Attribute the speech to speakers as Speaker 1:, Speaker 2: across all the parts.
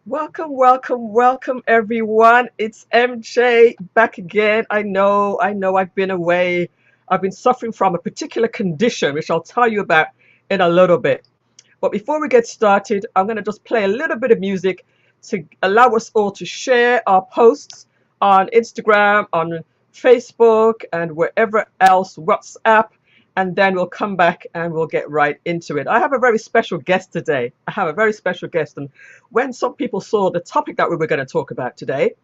Speaker 1: Welcome, everyone. It's MJ back again. I know, I've been away. I've been suffering from a particular condition, which I'll tell you about in a little bit. But before we get started, I'm going to just play a little bit of music to allow us all to share our posts on Instagram, on Facebook, and wherever else, WhatsApp. And then we'll come back and we'll get right into it. I have a very special guest today. I have a very special guest. And when some people saw the topic that we were going to talk about today,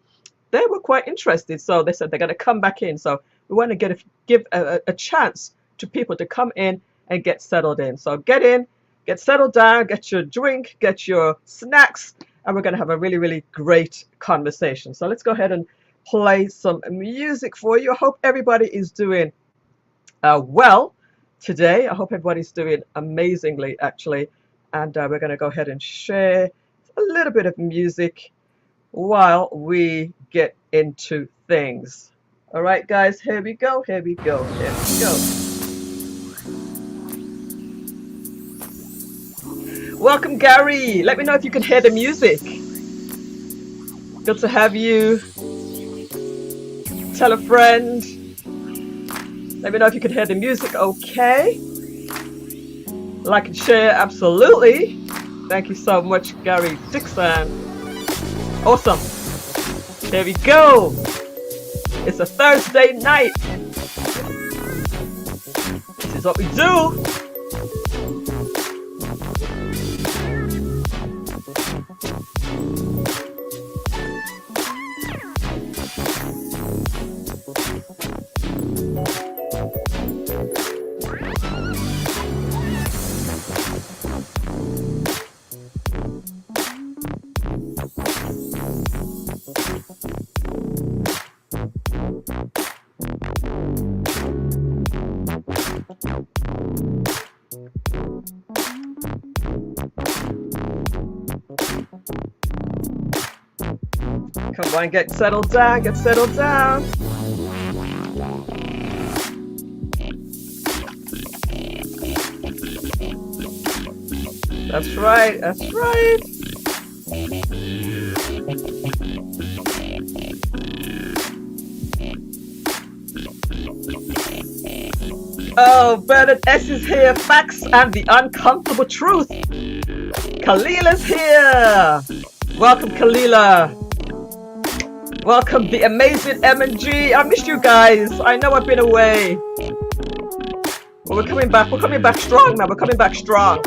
Speaker 1: they were quite interested. So they said they're going to come back in. So we want to give a chance to people to come in and get settled in. So get in, get settled down, get your drink, get your snacks, and we're going to have a really, really great conversation. So let's go ahead and play some music for you. I hope everybody is doing well today. I hope everybody's doing amazingly, actually. And we're going to go ahead and share a little bit of music while we get into things. All right, guys, here we go. Here we go. Here we go. Welcome, Gary. Let me know if you can hear the music. Good to have you. Tell a friend. Let me know if you can hear the music okay. Like and share, absolutely. Thank you so much, Gary Dixon. Awesome. Here we go. It's a Thursday night. This is what we do. Come on, get settled down, get settled down. That's right, that's right. Oh, Bernard S is here, facts and the uncomfortable truth. Khalila's here. Welcome, Khalila. Welcome, the amazing M&G. I missed you guys. I know I've been away. But we're coming back. We're coming back strong now. We're coming back strong.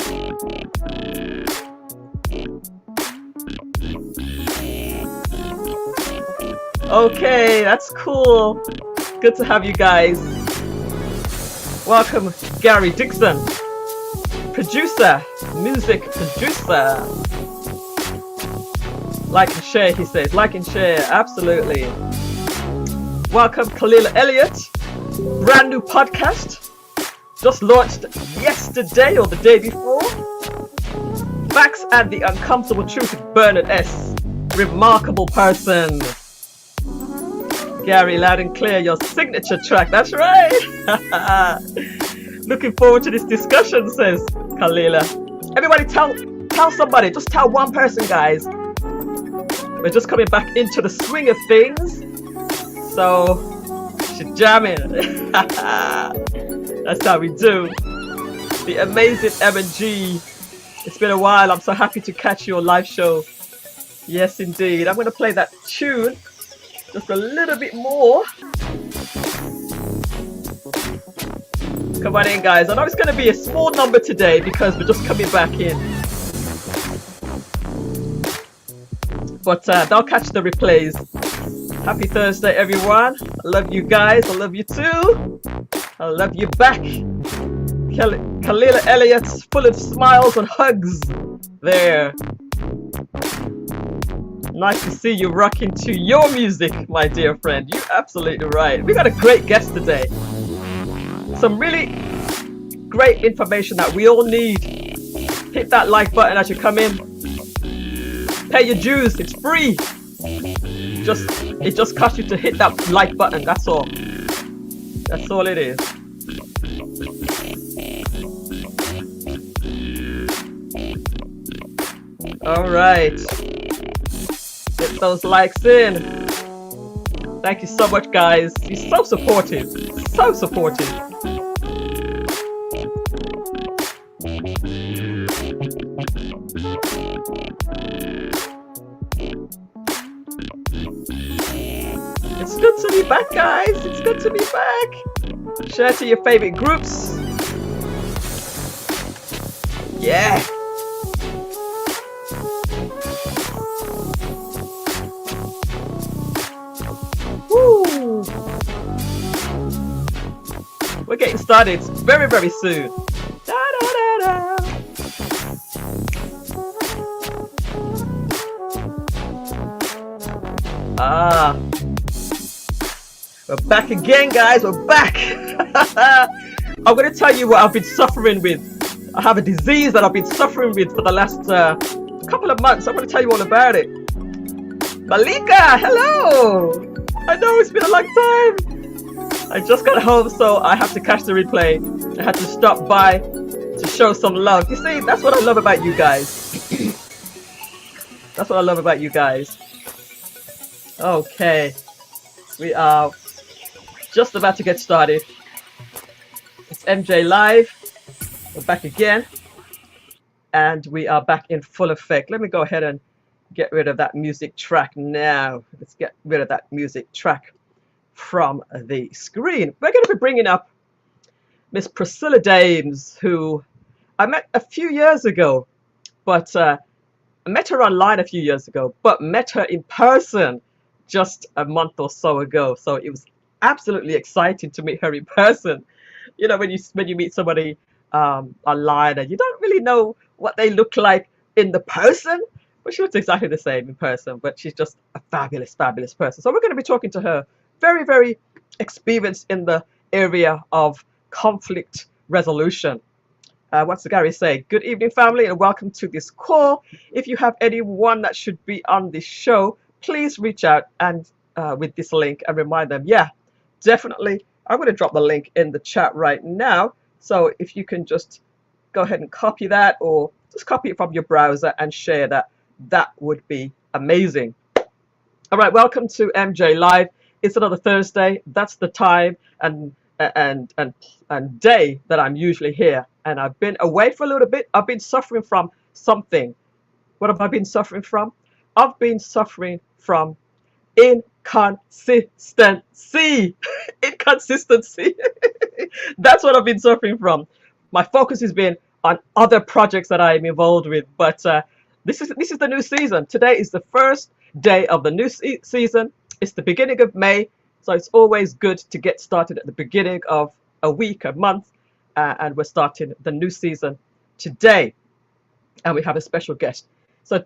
Speaker 1: Okay, that's cool. Good to have you guys. Welcome, Gary Dixon. Producer, music producer. Like and share, he says. Like and share, absolutely. Welcome, Khalila Elliott. Brand new podcast. Just launched yesterday or the day before. Facts and the Uncomfortable Truth of Bernard S. Remarkable person. Gary, loud and clear, your signature track. That's right. Looking forward to this discussion, says Khalila. Everybody tell somebody. Just tell one person, guys. We're just coming back into the swing of things. So, she's jamming. That's how we do. The amazing M&G. It's been a while. I'm so happy to catch your live show. Yes, indeed. I'm going to play that tune just a little bit more. Come on in, guys. I know it's going to be a small number today because we're just coming back in. But they'll catch the replays. Happy Thursday, everyone. I love you guys. I love you too. I love you back. Khalila Elliott's full of smiles and hugs there. Nice to see you rocking to your music, my dear friend. You're absolutely right. We got a great guest today. Some really great information that we all need. Hit that like button as you come in. Pay your dues. It's free. It just costs you to hit that like button. That's all. That's all it is. All right. Get those likes in. Thank you so much, guys. You're so supportive. So supportive. It's good to be back, guys. It's good to be back. Share to your favorite groups. Yeah. Woo. We're getting started very, very soon. Da, da, da, da. We're back again, guys. We're back. I'm going to tell you what I've been suffering with. I have a disease that I've been suffering with for the last couple of months. I'm going to tell you all about it. Malika, hello. I know it's been a long time. I just got home, so I have to catch the replay. I had to stop by to show some love. You see, that's what I love about you guys. That's what I love about you guys. Okay, we are just about to get started. It's MJ Live. We're back again, and we are back in full effect. Let me go ahead and get rid of that music track now. Let's get rid of that music track from the screen. We're going to be bringing up Miss Priscilla Jayne, who I met a few years ago, but I met her online a few years ago, but met her in person just a month or so ago. So it was absolutely exciting to meet her in person. You know, when you meet somebody online and you don't really know what they look like in the person, but she looks exactly the same in person, but she's just a fabulous, fabulous person. So we're going to be talking to her, very, very experienced in the area of conflict resolution. What's the Gary say? Good evening, family, and welcome to this call. If you have anyone that should be on this show, please reach out and with this link and remind them. Yeah, definitely. I'm going to drop the link in the chat right now. So if you can just go ahead and copy that, or just copy it from your browser and share that, that would be amazing. All right, welcome to MJ Live. It's another Thursday. That's the time and day that I'm usually here. And I've been away for a little bit. I've been suffering from something. What have I been suffering from? I've been suffering from inconsistency. Inconsistency. That's what I've been suffering from. My focus has been on other projects that I'm involved with, but this is the new season. Today is the first day of the new season. It's the beginning of May, so it's always good to get started at the beginning of a week, a month, and we're starting the new season today, and we have a special guest. So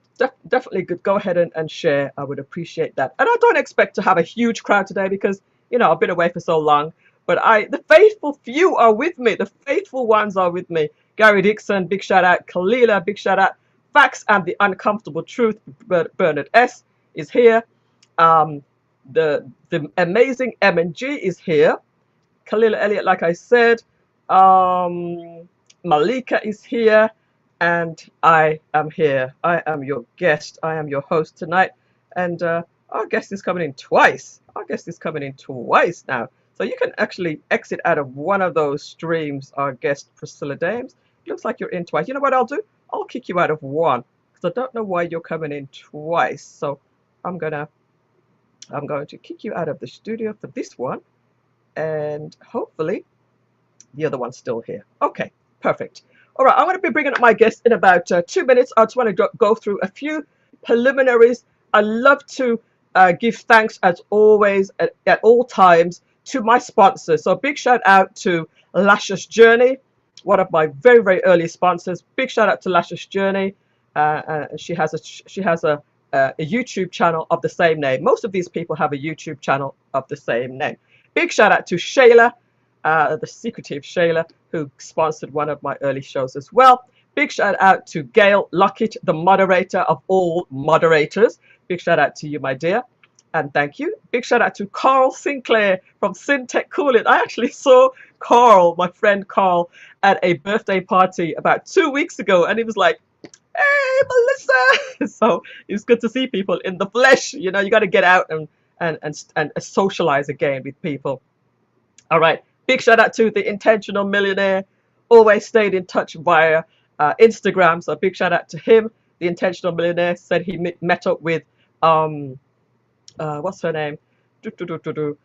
Speaker 1: definitely go ahead and share. I would appreciate that. And I don't expect to have a huge crowd today because, you know, I've been away for so long. But the faithful few are with me. The faithful ones are with me. Gary Dixon, big shout out. Kalila, big shout out. Facts and the Uncomfortable Truth, Bernard S. is here. The amazing M&G is here. Kalila Elliott, like I said. Malika is here. And I am here. I am your guest. I am your host tonight. And our guest is coming in twice. Our guest is coming in twice now. So you can actually exit out of one of those streams, our guest Priscilla Jayne. Looks like you're in twice. You know what I'll do? I'll kick you out of one because I don't know why you're coming in twice. So I'm going to kick you out of the studio for this one. And hopefully the other one's still here. Okay, perfect. All right, I'm going to be bringing up my guest in about 2 minutes. I just want to go through a few preliminaries. I love to give thanks, as always, at all times, to my sponsors. So a big shout out to Lashes Journey, one of my very, very early sponsors. Big shout out to Lashes Journey. She has a YouTube channel of the same name. Most of these people have a YouTube channel of the same name. Big shout out to Shayla, the secretive Shayla, who sponsored one of my early shows as well. Big shout out to Gail Lockett, the moderator of all moderators. Big shout out to you, my dear, and thank you. Big shout out to Carl Sinclair from Syntech Coolin. I actually saw Carl, my friend Carl, at a birthday party about 2 weeks ago, and he was like, hey, Millissa. So it's good to see people in the flesh. You got to get out and socialize again with people. All right. Big shout out to the Intentional Millionaire. Always stayed in touch via Instagram. So big shout out to him. The Intentional Millionaire said he met up with um what's her name? The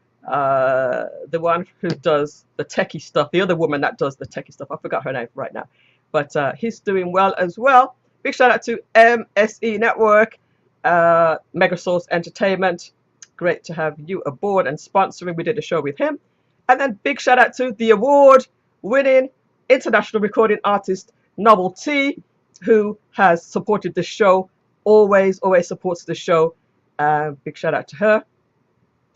Speaker 1: one who does the techie stuff. The other woman that does the techie stuff. I forgot her name right now. But he's doing well as well. Big shout out to MSE Network, Megasource Entertainment. Great to have you aboard and sponsoring. We did a show with him. And then big shout out to the award-winning international recording artist Novelty, who has supported the show, always supports the show. Big shout out to her.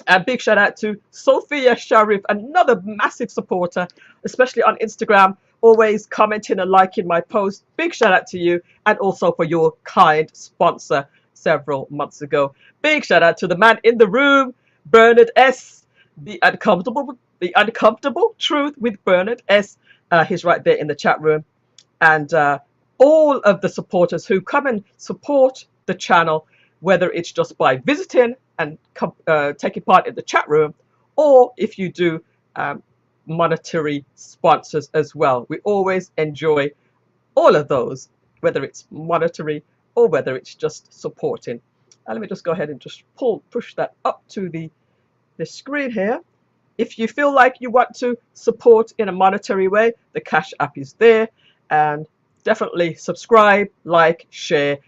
Speaker 1: And big shout out to Sophia Sharif, another massive supporter, especially on Instagram, always commenting and liking my posts. Big shout out to you, and also for your kind sponsor several months ago. Big shout out to the man in the room, Bernard S. The uncomfortable truth with Bernard S. He's right there in the chat room, and all of the supporters who come and support the channel, whether it's just by visiting and taking part in the chat room, or if you do monetary sponsors as well. We always enjoy all of those, whether it's monetary or whether it's just supporting. Let me just go ahead and just push that up to the screen here. If you feel like you want to support in a monetary way, the Cash App is there, and definitely subscribe, like, share.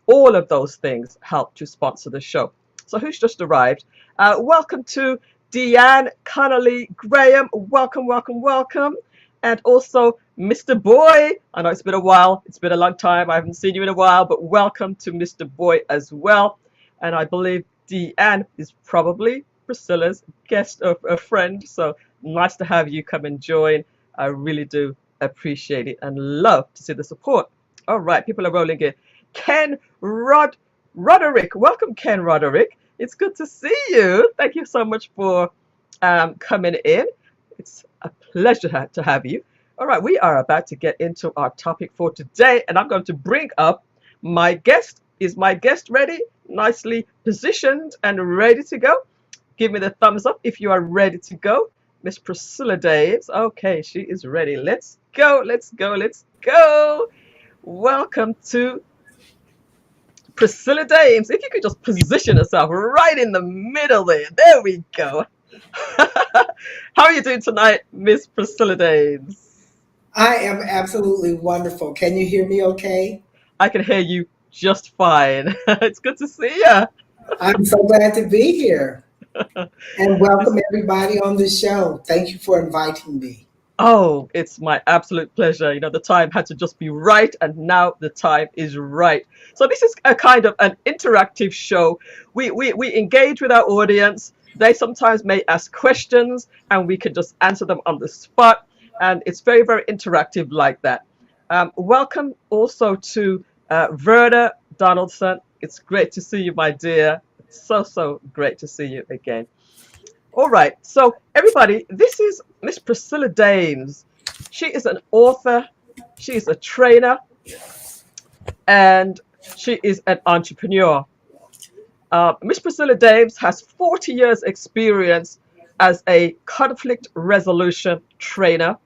Speaker 1: All of those things help to sponsor the show. So who's just arrived? Welcome to Deanne Connolly Graham. Welcome. And also Mr. Boy. I know it's been a while. It's been a long time. I haven't seen you in a while, but welcome to Mr. Boy as well. And I believe Deanne is probably Priscilla's guest of a friend. So nice to have you come and join. I really do appreciate it and love to see the support. All right, people are rolling in. Ken Roderick. Welcome, Ken Roderick. It's good to see you. Thank you so much for coming in. It's a pleasure to have you. All right, we are about to get into our topic for today, and I'm going to bring up my guest. Is my guest ready? Nicely positioned and ready to go? Give me the thumbs up if you are ready to go. Miss Priscilla Daves. Okay, she is ready. Let's go. Welcome to Priscilla Dames. If you could just position yourself right in the middle there. There we go. How are you doing tonight, Miss Priscilla Dames?
Speaker 2: I am absolutely wonderful. Can you hear me okay?
Speaker 1: I can hear you just fine. It's good to see you.
Speaker 2: I'm so glad to be here. And welcome everybody on the show. Thank you for inviting me.
Speaker 1: Oh, it's my absolute pleasure. The time had to just be right, and now the time is right. So this is a kind of an interactive show. We engage with our audience. They sometimes may ask questions, and we can just answer them on the spot. And it's very, very interactive like that. Welcome also to Verna Donaldson. It's great to see you, my dear. It's so great to see you again. All right, so everybody, this is Miss Priscilla Dames. She is an author, she is a trainer, and she is an entrepreneur. Miss Priscilla Dames has 40 years experience as a conflict resolution trainer,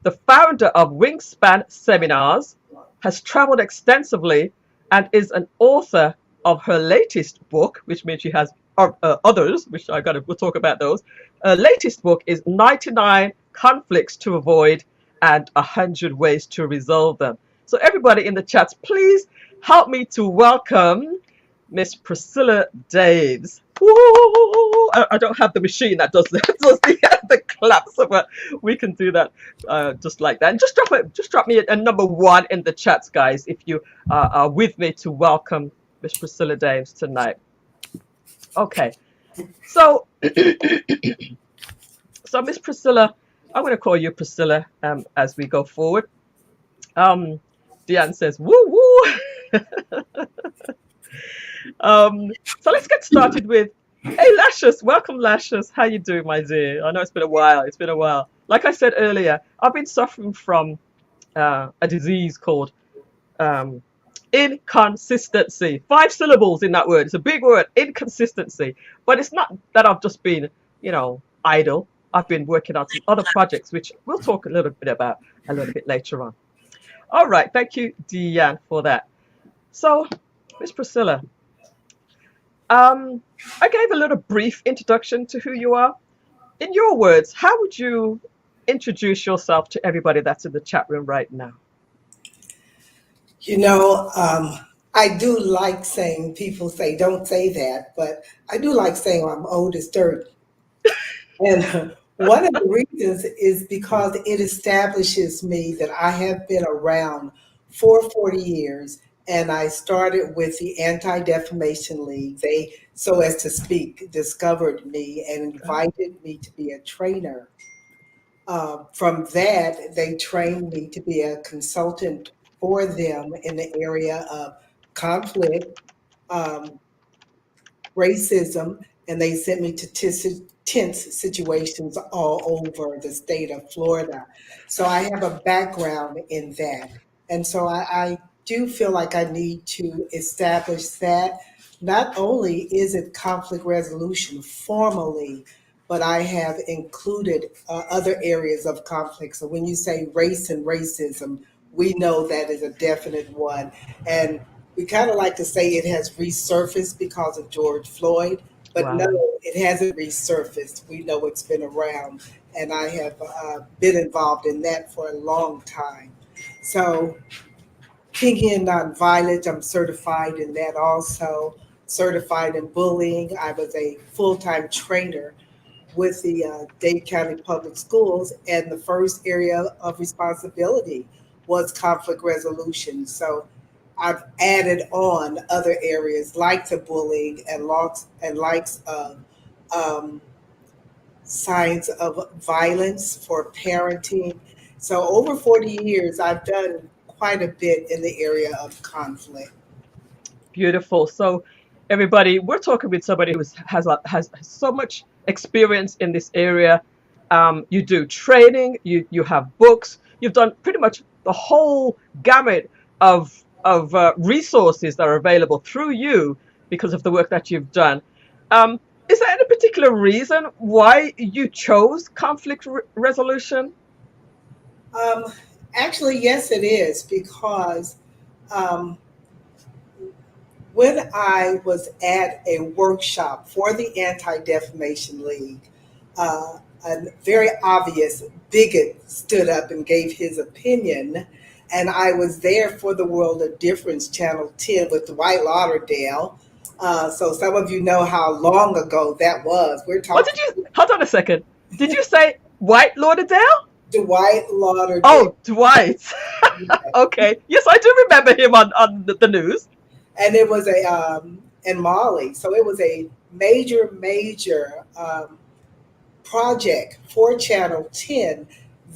Speaker 1: the founder of Wingspan Seminars, has traveled extensively, and is an author of her latest book, which means she has others, which we'll talk about those. Her latest book is 99 Conflicts to Avoid and 100 Ways to Resolve Them. So everybody in the chats, please help me to welcome Miss Priscilla Daves. I don't have the machine that does the claps, but we can do that just like that. And just drop me a number 1 in the chats, guys, if you are with me to welcome Miss Priscilla Daves tonight. Okay, so Miss Priscilla, I'm going to call you Priscilla as we go forward. Deanne says, woo woo. So let's get started with, hey Lashes, welcome Lashes. How you doing, my dear? I know it's been a while. Like I said earlier, I've been suffering from a disease called inconsistency. 5 syllables in that word. It's a big word, inconsistency. But it's not that I've just been, idle. I've been working on some other projects, which we'll talk a little bit about a little bit later on. All right. Thank you, Deanne, for that. So, Miss Priscilla, um, I gave a little brief introduction to who you are. In your words, how would you introduce yourself to everybody that's in the chat room right now?
Speaker 2: You know, I do like saying, people say, don't say that, but I do like saying I'm old as dirt. And one of the reasons is because it establishes me that I have been around for 40 years. And I started with the Anti Defamation League. They, so as to speak, discovered me and invited me to be a trainer. From that, they trained me to be a consultant for them in the area of conflict, um, racism, and they sent me to tense situations all over the state of Florida. So I have a background in that. And so I do feel like I need to establish that. Not only is it conflict resolution formally, but I have included other areas of conflict. So when you say race and racism, we know that is a definite one. And we kind of like to say it has resurfaced because of George Floyd, but no,
Speaker 1: Wow.
Speaker 2: it hasn't resurfaced. We know it's been around, and I have been involved in that for a long time. So, Kingy and Nonviolence, I'm certified in that also, certified in bullying. I was a full time trainer with the Dade County Public Schools, and the first area of responsibility was conflict resolution. So I've added on other areas like the bullying and lots and likes of um, signs of violence for parenting. So over 40 years, I've done quite a bit in the area of conflict.
Speaker 1: Beautiful. So, everybody, we're talking with somebody who has so much experience in this area. You do training, you have books, you've done pretty much the whole gamut of resources that are available through you because of the work that you've done. Um, is there any particular reason why you chose conflict resolution?
Speaker 2: Um, Actually, yes, it is because um, when I was at a workshop for the Anti Defamation League, a very obvious bigot stood up and gave his opinion. And I was there for the World of Difference, Channel 10, with Dwight Lauderdale. So some of you know how long ago that was. We're
Speaker 1: What did
Speaker 2: talking
Speaker 1: you, hold on a second. Did you say White Lauderdale?
Speaker 2: Dwight Lauderdale.
Speaker 1: Oh, Dwight. Okay. Yes, I do remember him on the news.
Speaker 2: And it was in Mali. So it was a major project for Channel 10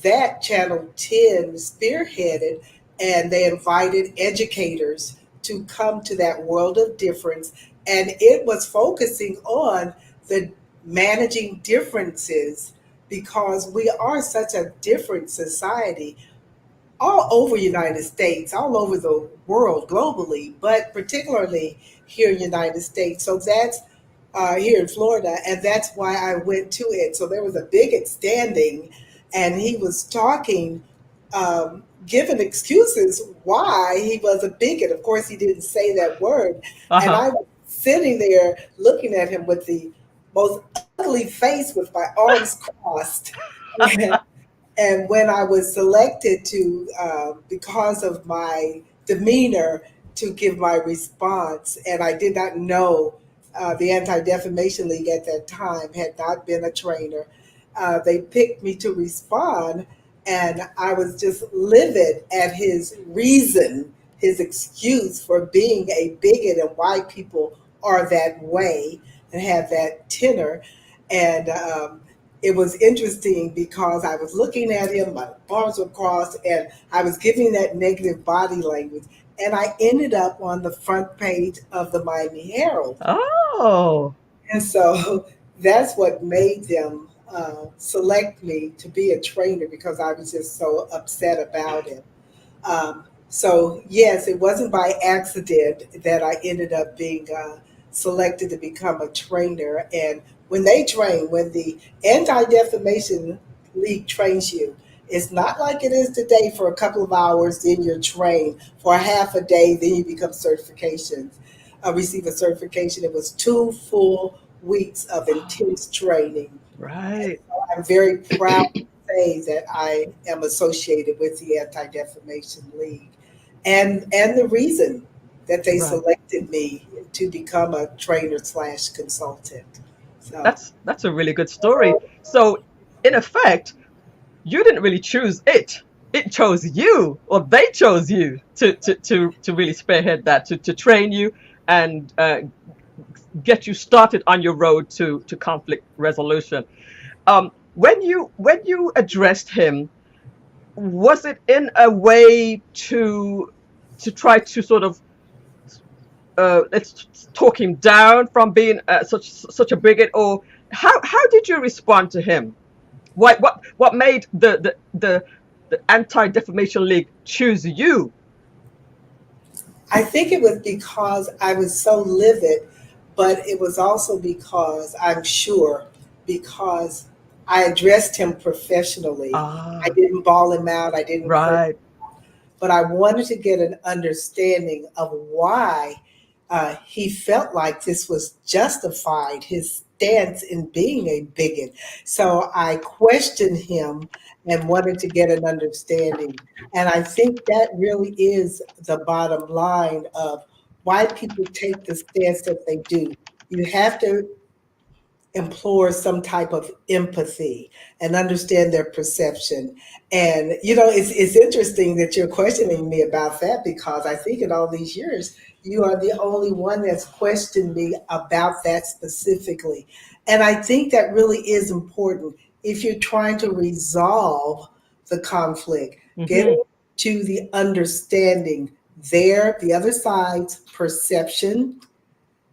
Speaker 2: that Channel 10 spearheaded, and they invited educators to come to that world of difference. And it was focusing on the managing differences because we are such a different society all over United States, all over the world, globally, but particularly here in United States. So that's here in Florida, and that's why I went to it. So there was a bigot standing, and he was talking, giving excuses why he was a bigot. Of course, he didn't say that word, and
Speaker 1: Uh-huh.
Speaker 2: I was sitting there looking at him with the most ugly face, with my arms crossed. And when I was selected to, because of my demeanor, to give my response, and I did not know the Anti Defamation League at that time, had not been a trainer, they picked me to respond, and I was just livid at his reason, his excuse for being a bigot and why people are that way and have that tenor. And it was interesting because I was looking at him, my arms were crossed, and I was giving that negative body language. And I ended up on the front page of the Miami Herald.
Speaker 1: Oh,
Speaker 2: And so that's what made them select me to be a trainer because I was just so upset about it. So, yes, it wasn't by accident that I ended up being selected to become a trainer. And when they train, when the Anti Defamation League trains you, it's not like it is today for a couple of hours, then you're trained for a half a day, then you become certifications. Receive a certification. It was 2 full weeks of intense training. And
Speaker 1: Right,
Speaker 2: so I'm very proud to say that I am associated with the Anti Defamation League. And the reason that they
Speaker 1: right.
Speaker 2: selected me to become a trainer slash consultant. So
Speaker 1: That's a really good story. So, in effect, you didn't really choose it. It chose you, or they chose you to really spearhead that, to train you and get you started on your road to conflict resolution. When you addressed him, was it in a way to try to sort of let's talk him down from being such a bigot, or how did you respond to him? What made the Anti Defamation League choose you?
Speaker 2: I think it was because I was so livid, but it was also because I'm sure because I addressed him professionally. I
Speaker 1: Ah,
Speaker 2: didn't ball him out. I didn't curse,
Speaker 1: right.
Speaker 2: but I wanted to get an understanding of why he felt like this was justified, his stance in being a bigot. So I questioned him and wanted to get an understanding. And I think that really is the bottom line of why people take the stance that they do. You have to implore some type of empathy and understand their perception. And it's interesting that you're questioning me about that because I think in all these years you are the only one that's questioned me about that specifically. And I think that really is important if you're trying to resolve the conflict,
Speaker 1: Hmm.
Speaker 2: getting to the understanding the other side's perception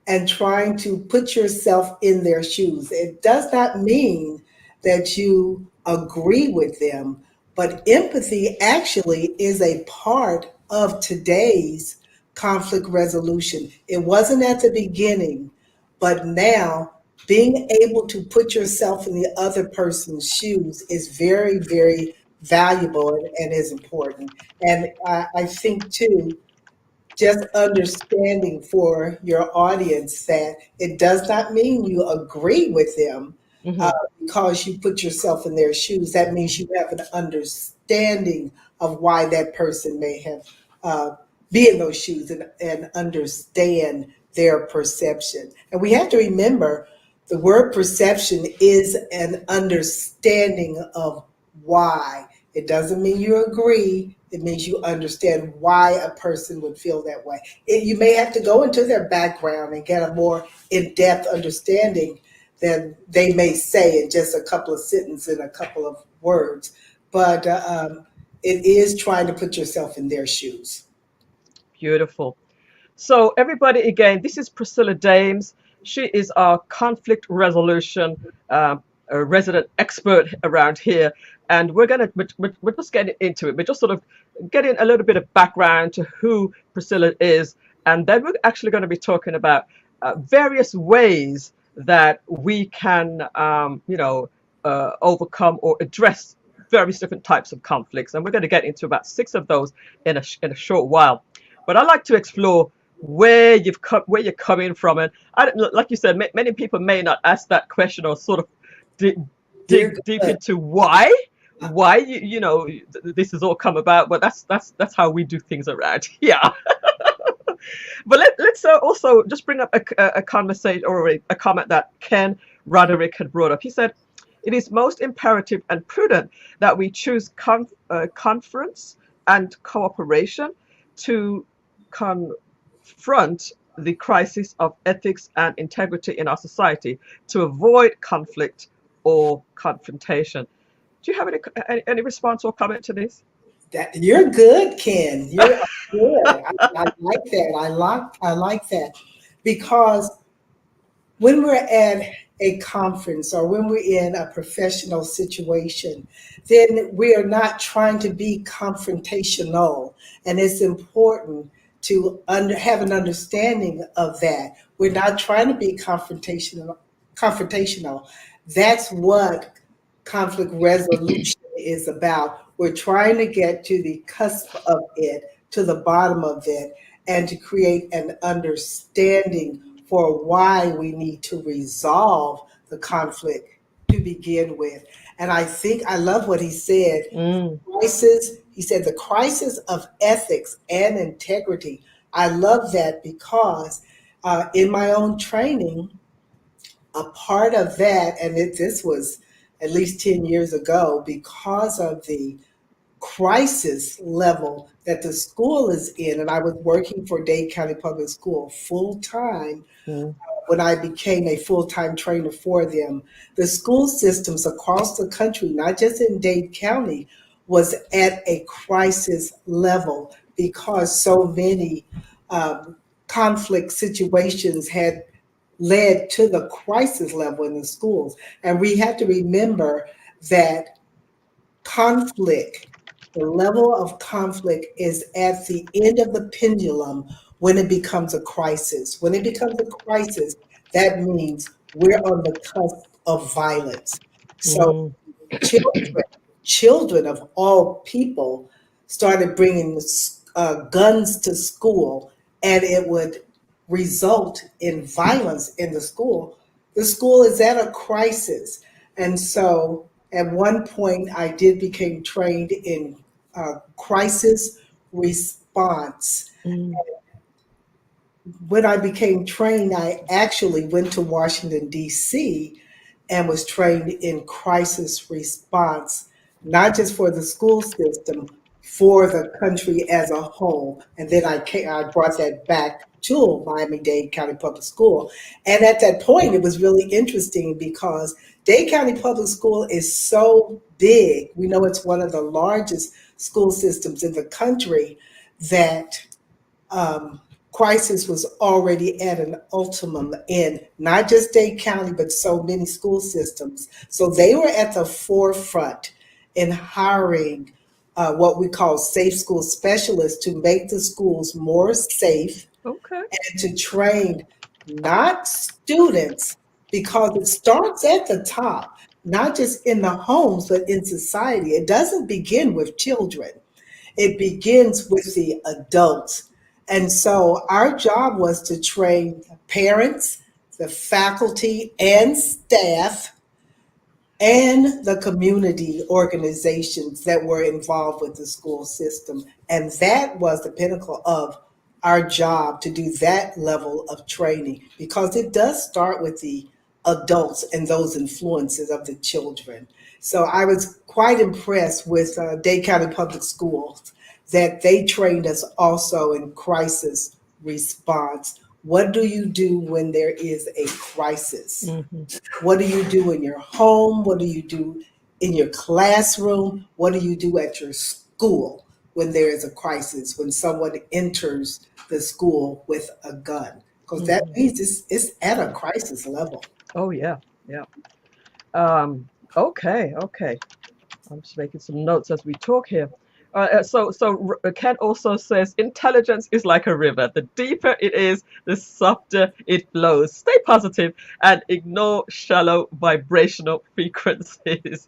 Speaker 2: and trying to put yourself in their shoes. It does not mean that you agree with them, but empathy actually is a part of today's conflict resolution. It wasn't at the beginning, but now being able to put yourself in the other person's shoes is very, very valuable and is important. And I think, too, just understanding for your audience that it does not mean you agree with them uh,
Speaker 1: Hmm.
Speaker 2: because you put yourself in their shoes. That means you have an understanding of why that person may have be in those shoes and understand their perception. And we have to remember the word perception is an understanding of why. It doesn't mean you agree. It means you understand why a person would feel that way. You may have to go into their background and get a more in depth understanding than they may say in just a couple of sentences and a couple of words. But it is trying to put yourself in their shoes.
Speaker 1: Beautiful. So, everybody, again, this is Priscilla Dames. She is our conflict resolution a resident expert around here. And we're just getting into it. We're just sort of getting a little bit of background to who Priscilla is. And then we're actually going to be talking about various ways that we can, overcome or address various different types of conflicts. And we're going to get into about 6 of those in a short while. But I like to explore where you're coming from, and like you said, many people may not ask that question or sort of dig,
Speaker 2: You're
Speaker 1: dig deep
Speaker 2: good.
Speaker 1: into why this has all come about. But that's how we do things around here. But let's also just bring up a conversation or a comment that Ken Roderick had brought up. He said, "It is most imperative and prudent that we choose conference and cooperation to confront the crisis of ethics and integrity in our society to avoid conflict or confrontation." Do you have any response or comment to this?
Speaker 2: That you're good, Ken. You're good. I like that. I like that because when we're at a conference or when we're in a professional situation, then we are not trying to be confrontational. And it's important to have an understanding of that. We're not trying to be confrontational. That's what conflict resolution is about. We're trying to get to the cusp of it, to the bottom of it, and to create an understanding for why we need to resolve the conflict to begin with. And I think I love what he said.
Speaker 1: Mm,
Speaker 2: Crisis, he said, the crisis of ethics and integrity. I love that because in my own training, a part of that, and this was at least 10 years ago, because of the crisis level that the school is in, and I was working for Dade County Public School full time
Speaker 1: mm,
Speaker 2: when I became a full time trainer for them. The school systems across the country, not just in Dade County, was at a crisis level because so many conflict situations had led to the crisis level in the schools. And we have to remember that conflict, the level of conflict is at the end of the pendulum when it becomes a crisis. When it becomes a crisis, that means we're on the cusp of violence. So
Speaker 1: mm,
Speaker 2: children, children of all people started bringing guns to school, and it would result in violence in the school is at a crisis. And so at one point, I did become trained in crisis response.
Speaker 1: mm,
Speaker 2: When I became trained, I actually went to Washington, D.C., and was trained in crisis response, not just for the school system, for the country as a whole. And then I brought that back to Miami-Dade County Public School. And at that point, it was really interesting because Dade County Public School is so big. We know it's one of the largest school systems in the country that um, crisis was already at an ultimum in not just Dade County, but so many school systems. So they were at the forefront in hiring what we call safe school specialists to make the schools more safe
Speaker 1: okay.
Speaker 2: and to train not students, because it starts at the top, not just in the homes, but in society. It doesn't begin with children, it begins with the adults. And so our job was to train parents, the faculty, and staff, and the community organizations that were involved with the school system. And that was the pinnacle of our job, to do that level of training, because it does start with the adults and those influences of the children. So I was quite impressed with Dade County Public Schools that they trained us also in crisis response. What do you do when there is a crisis?
Speaker 1: Hmm.
Speaker 2: What do you do in your home? What do you do in your classroom? What do you do at your school when there is a crisis, when someone enters the school with a gun? Because that
Speaker 1: Hmm.
Speaker 2: means it's at a crisis level.
Speaker 1: Oh, yeah, yeah. Okay, okay. I'm just making some notes as we talk here. Ken also says intelligence is like a river. The deeper it is, the softer it flows. Stay positive and ignore shallow vibrational frequencies.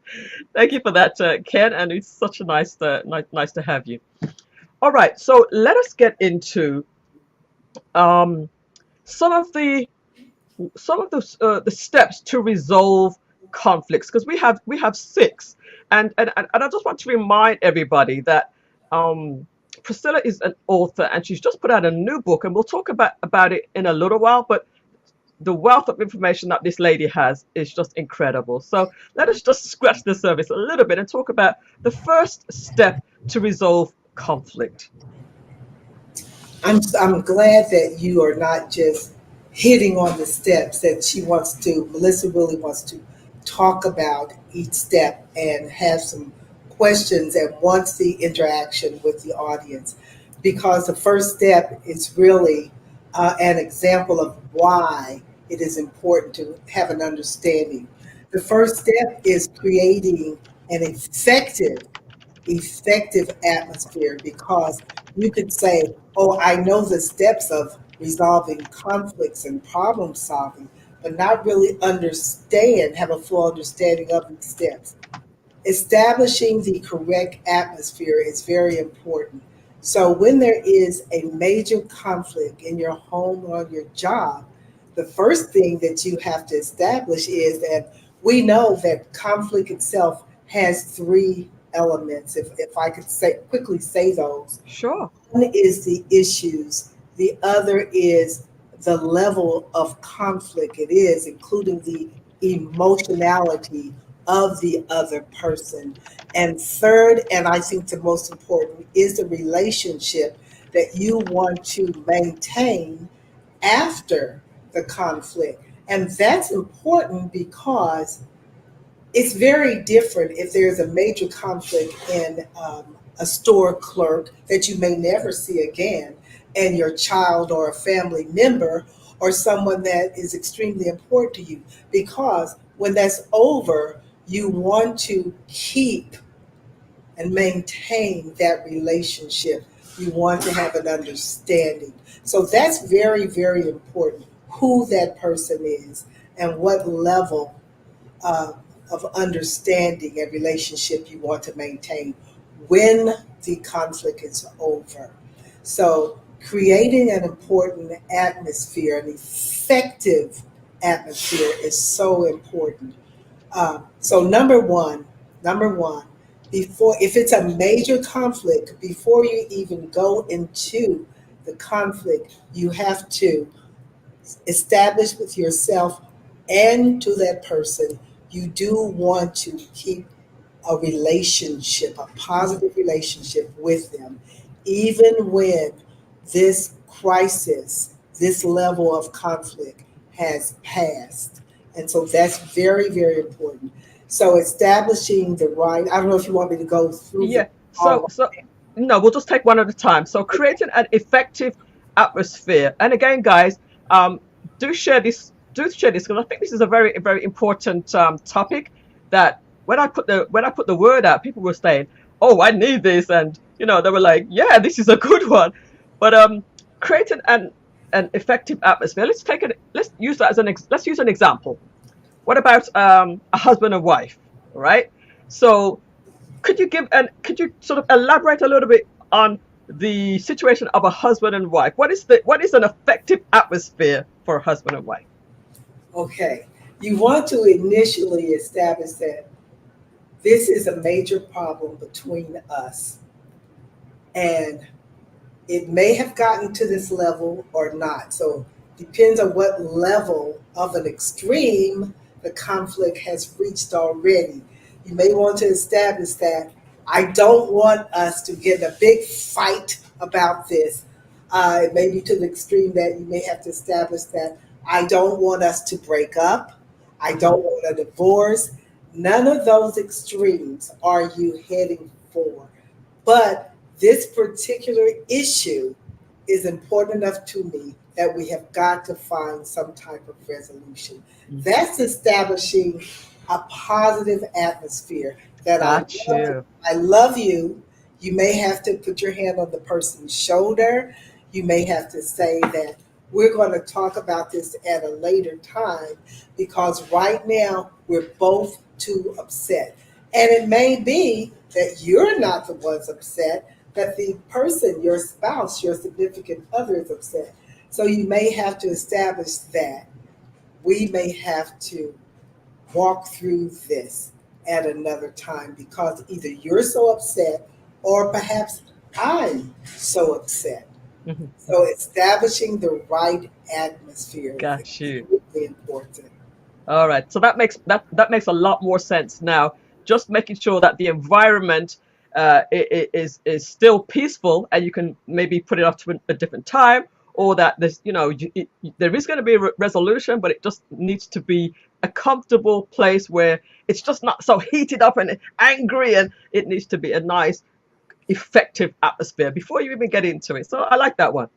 Speaker 1: Thank you for that, Ken, and it's such a nice to have you. All right, so let us get into um, some of the steps to resolve conflicts, because we have six, and I just want to remind everybody that um, Priscilla is an author and she's just put out a new book, and we'll talk about it in a little while. But the wealth of information that this lady has is just incredible. So let us just scratch the surface a little bit and talk about the first step to resolve conflict.
Speaker 2: I'm glad that you are not just hitting on the steps that she wants to. Melissa really wants to talk about each step and have some questions and wants the interaction with the audience, because the first step is really an example of why it is important to have an understanding. The first step is creating an effective atmosphere, because you could say, oh, I know the steps of resolving conflicts and problem solving, but not really have a full understanding of these steps. Establishing the correct atmosphere is very important. So, when there is a major conflict in your home or on your job, the first thing that you have to establish is that we know that conflict itself has three elements. If I could quickly say those,
Speaker 1: Sure.
Speaker 2: one is the issues, the other is the level of conflict it is, including the emotionality of the other person. And third, and I think the most important, is the relationship that you want to maintain after the conflict. And that's important because it's very different if there's a major conflict in a store clerk that you may never see again, and your child or a family member or someone that is extremely important to you. Because when that's over, you want to keep and maintain that relationship. You want to have an understanding. So that's very, very important, who that person is and what level uh, of understanding and relationship you want to maintain when the conflict is over. So, creating an important atmosphere, an effective atmosphere, is so important. So, number one, before, if it's a major conflict, before you even go into the conflict, you have to establish with yourself and to that person, you do want to keep a relationship, a positive relationship with them, even when this crisis, this level of conflict has passed. And so that's very, very important. So establishing the right, I don't know if you want me to go through them
Speaker 1: Yeah. So,
Speaker 2: all.
Speaker 1: so no, we'll just take one at a time. So, creating an effective atmosphere. And again, guys, um, do share this. Do share this because I think this is a very, very important topic. That when I put the word out, people were saying, "Oh, I need this," and they were like, "Yeah, this is a good one." But creating an effective atmosphere. Let's use that as let's use an example. What about a husband and wife, right? So could you sort of elaborate a little bit on the situation of a husband and wife? What is an effective atmosphere for a husband and wife?
Speaker 2: Okay. You want to initially establish that this is a major problem between us. And it may have gotten to this level or not. So depends on what level of an extreme the conflict has reached already. You may want to establish that I don't want us to get in a big fight about this. It may be to the extreme that you may have to establish that I don't want us to break up. I
Speaker 1: Mhm.
Speaker 2: don't want a divorce. None of those extremes are you heading for. But this particular issue is important enough to me that we have got to find some type of resolution.
Speaker 1: Mhm.
Speaker 2: That's establishing a positive atmosphere that
Speaker 1: Got you.
Speaker 2: I love you. You may have to put your hand on the person's shoulder. You may have to say that we're going to talk about this at a later time because right now we're both too upset. And it may be that you're not the ones upset, that the person, your spouse, your significant other is upset. So you may have to establish that we may have to walk through this at another time because either you're so upset or perhaps I'm so upset.
Speaker 1: Mhm.
Speaker 2: So establishing the right atmosphere is
Speaker 1: Got you.
Speaker 2: extremely important.
Speaker 1: All right. So that makes a lot more sense now. Just making sure that the environment is still peaceful, and you can maybe put it off to a different time, or that there is going to be a resolution, but it just needs to be a comfortable place where it's just not so heated up and angry, and it needs to be a nice, effective atmosphere before you even get into it. So I like that one.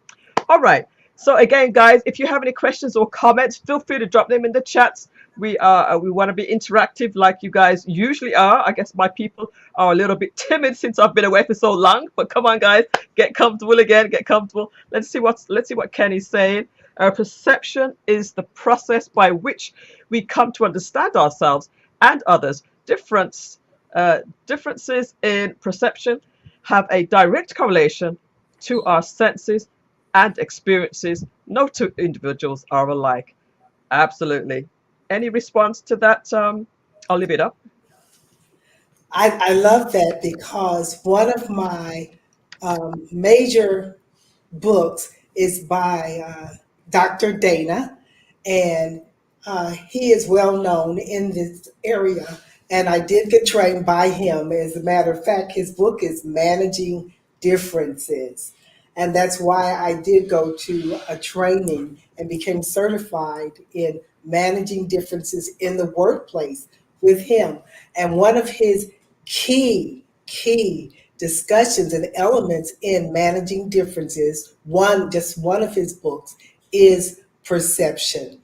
Speaker 1: All right. So again, guys, if you have any questions or comments, feel free to drop them in the chats. We want to be interactive like you guys usually are. I guess my people are a little bit timid since I've been away for so long. But come on, guys, get comfortable again. Get comfortable. Let's see what Kenny's saying. Perception is the process by which we come to understand ourselves and others. Differences in perception have a direct correlation to our senses and experiences. No two individuals are alike. Absolutely. Any response to that? I'll leave it up.
Speaker 2: I love that because one of my major books is by Dr. Dana, and he is well known in this area. And I did get trained by him. As a matter of fact, his book is Managing Differences. And that's why I did go to a training and became certified in managing differences in the workplace with him. And one of his key discussions and elements in managing differences, just one of his books, is perception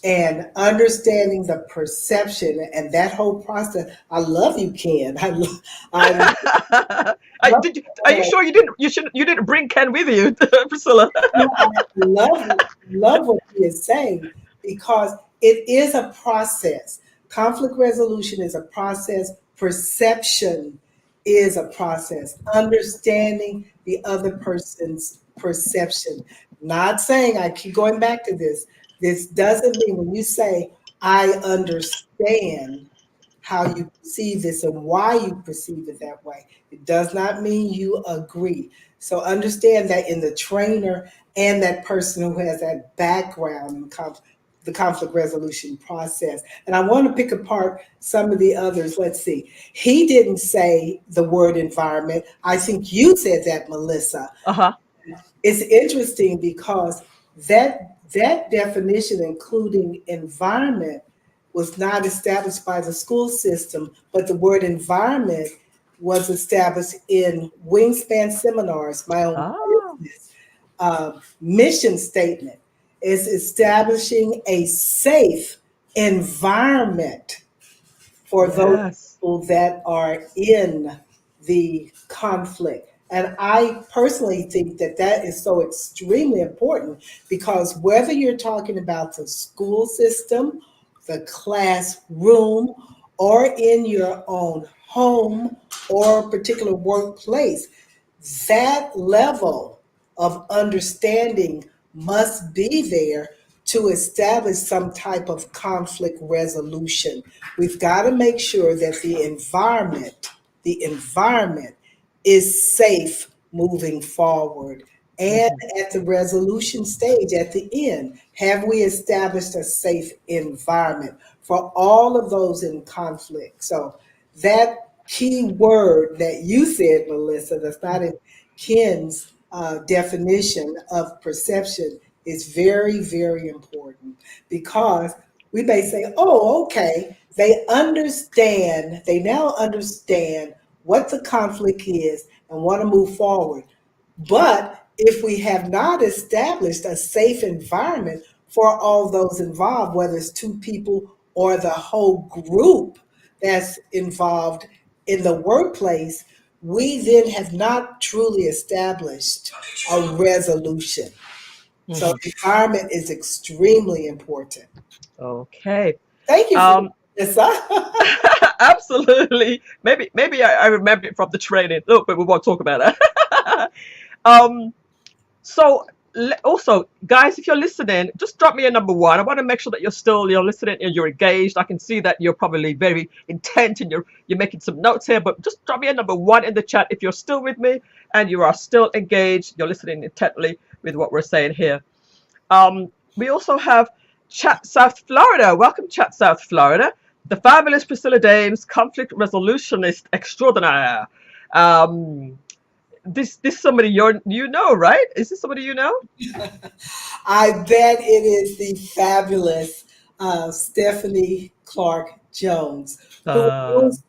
Speaker 2: and understanding the perception and that whole process. I love you, Ken. I love
Speaker 1: Are you sure you didn't? You didn't bring Ken with you, Priscilla.
Speaker 2: I love what he is saying because it is a process. Conflict resolution is a process. Perception is a process. Understanding the other person's perception. Not saying, I keep going back to this. This doesn't mean when you say, I understand how you perceive this and why you perceive it that way. It does not mean you agree. So understand that in the trainer and that person who has that background in the conflict resolution process. And I want to pick apart some of the others. Let's see. He didn't say the word environment. I think you said that, Millissa.
Speaker 1: Uh-huh.
Speaker 2: It's interesting because that definition, including environment, was not established by the school system, but the word environment was established in Wingspan seminars, my own
Speaker 1: Ah,
Speaker 2: business. Mission statement is establishing a safe environment for those
Speaker 1: yes.
Speaker 2: people that are in the conflict. And I personally think that that is so extremely important because whether you're talking about the school system, the classroom, or in your own home or particular workplace, that level of understanding must be there to establish some type of conflict resolution. We've got to make sure that the environment is safe moving forward. And
Speaker 1: Mhm.
Speaker 2: at the resolution stage, at the end, have we established a safe environment for all of those in conflict? So that key word that you said, Melissa, that's not in Ken's definition of perception is very, very important because we may say, oh, okay, they now understand what the conflict is and want to move forward. But if we have not established a safe environment for all those involved, whether it's two people or the whole group that's involved in the workplace, we then have not truly established a resolution. So
Speaker 1: Mhm.
Speaker 2: the environment is extremely important.
Speaker 1: Okay.
Speaker 2: Thank you for
Speaker 1: Um,
Speaker 2: this.
Speaker 1: absolutely. Maybe I remember it from the training. Look, but we won't talk about that. um, So also, guys, if you're listening, just drop me a number one. I want to make sure that you're listening and you're engaged. I can see that you're probably very intent and you're making some notes here, but just drop me a number one in the chat if you're still with me and you are still engaged. You're listening intently with what we're saying here. We also have Chat South Florida. Welcome, Chat South Florida. The fabulous Priscilla Dames, conflict resolutionist extraordinaire. Um, this somebody you know, right? Is this somebody you know?
Speaker 2: I bet it is the fabulous Stephanie Clark Jones, who
Speaker 1: Uh,
Speaker 2: owns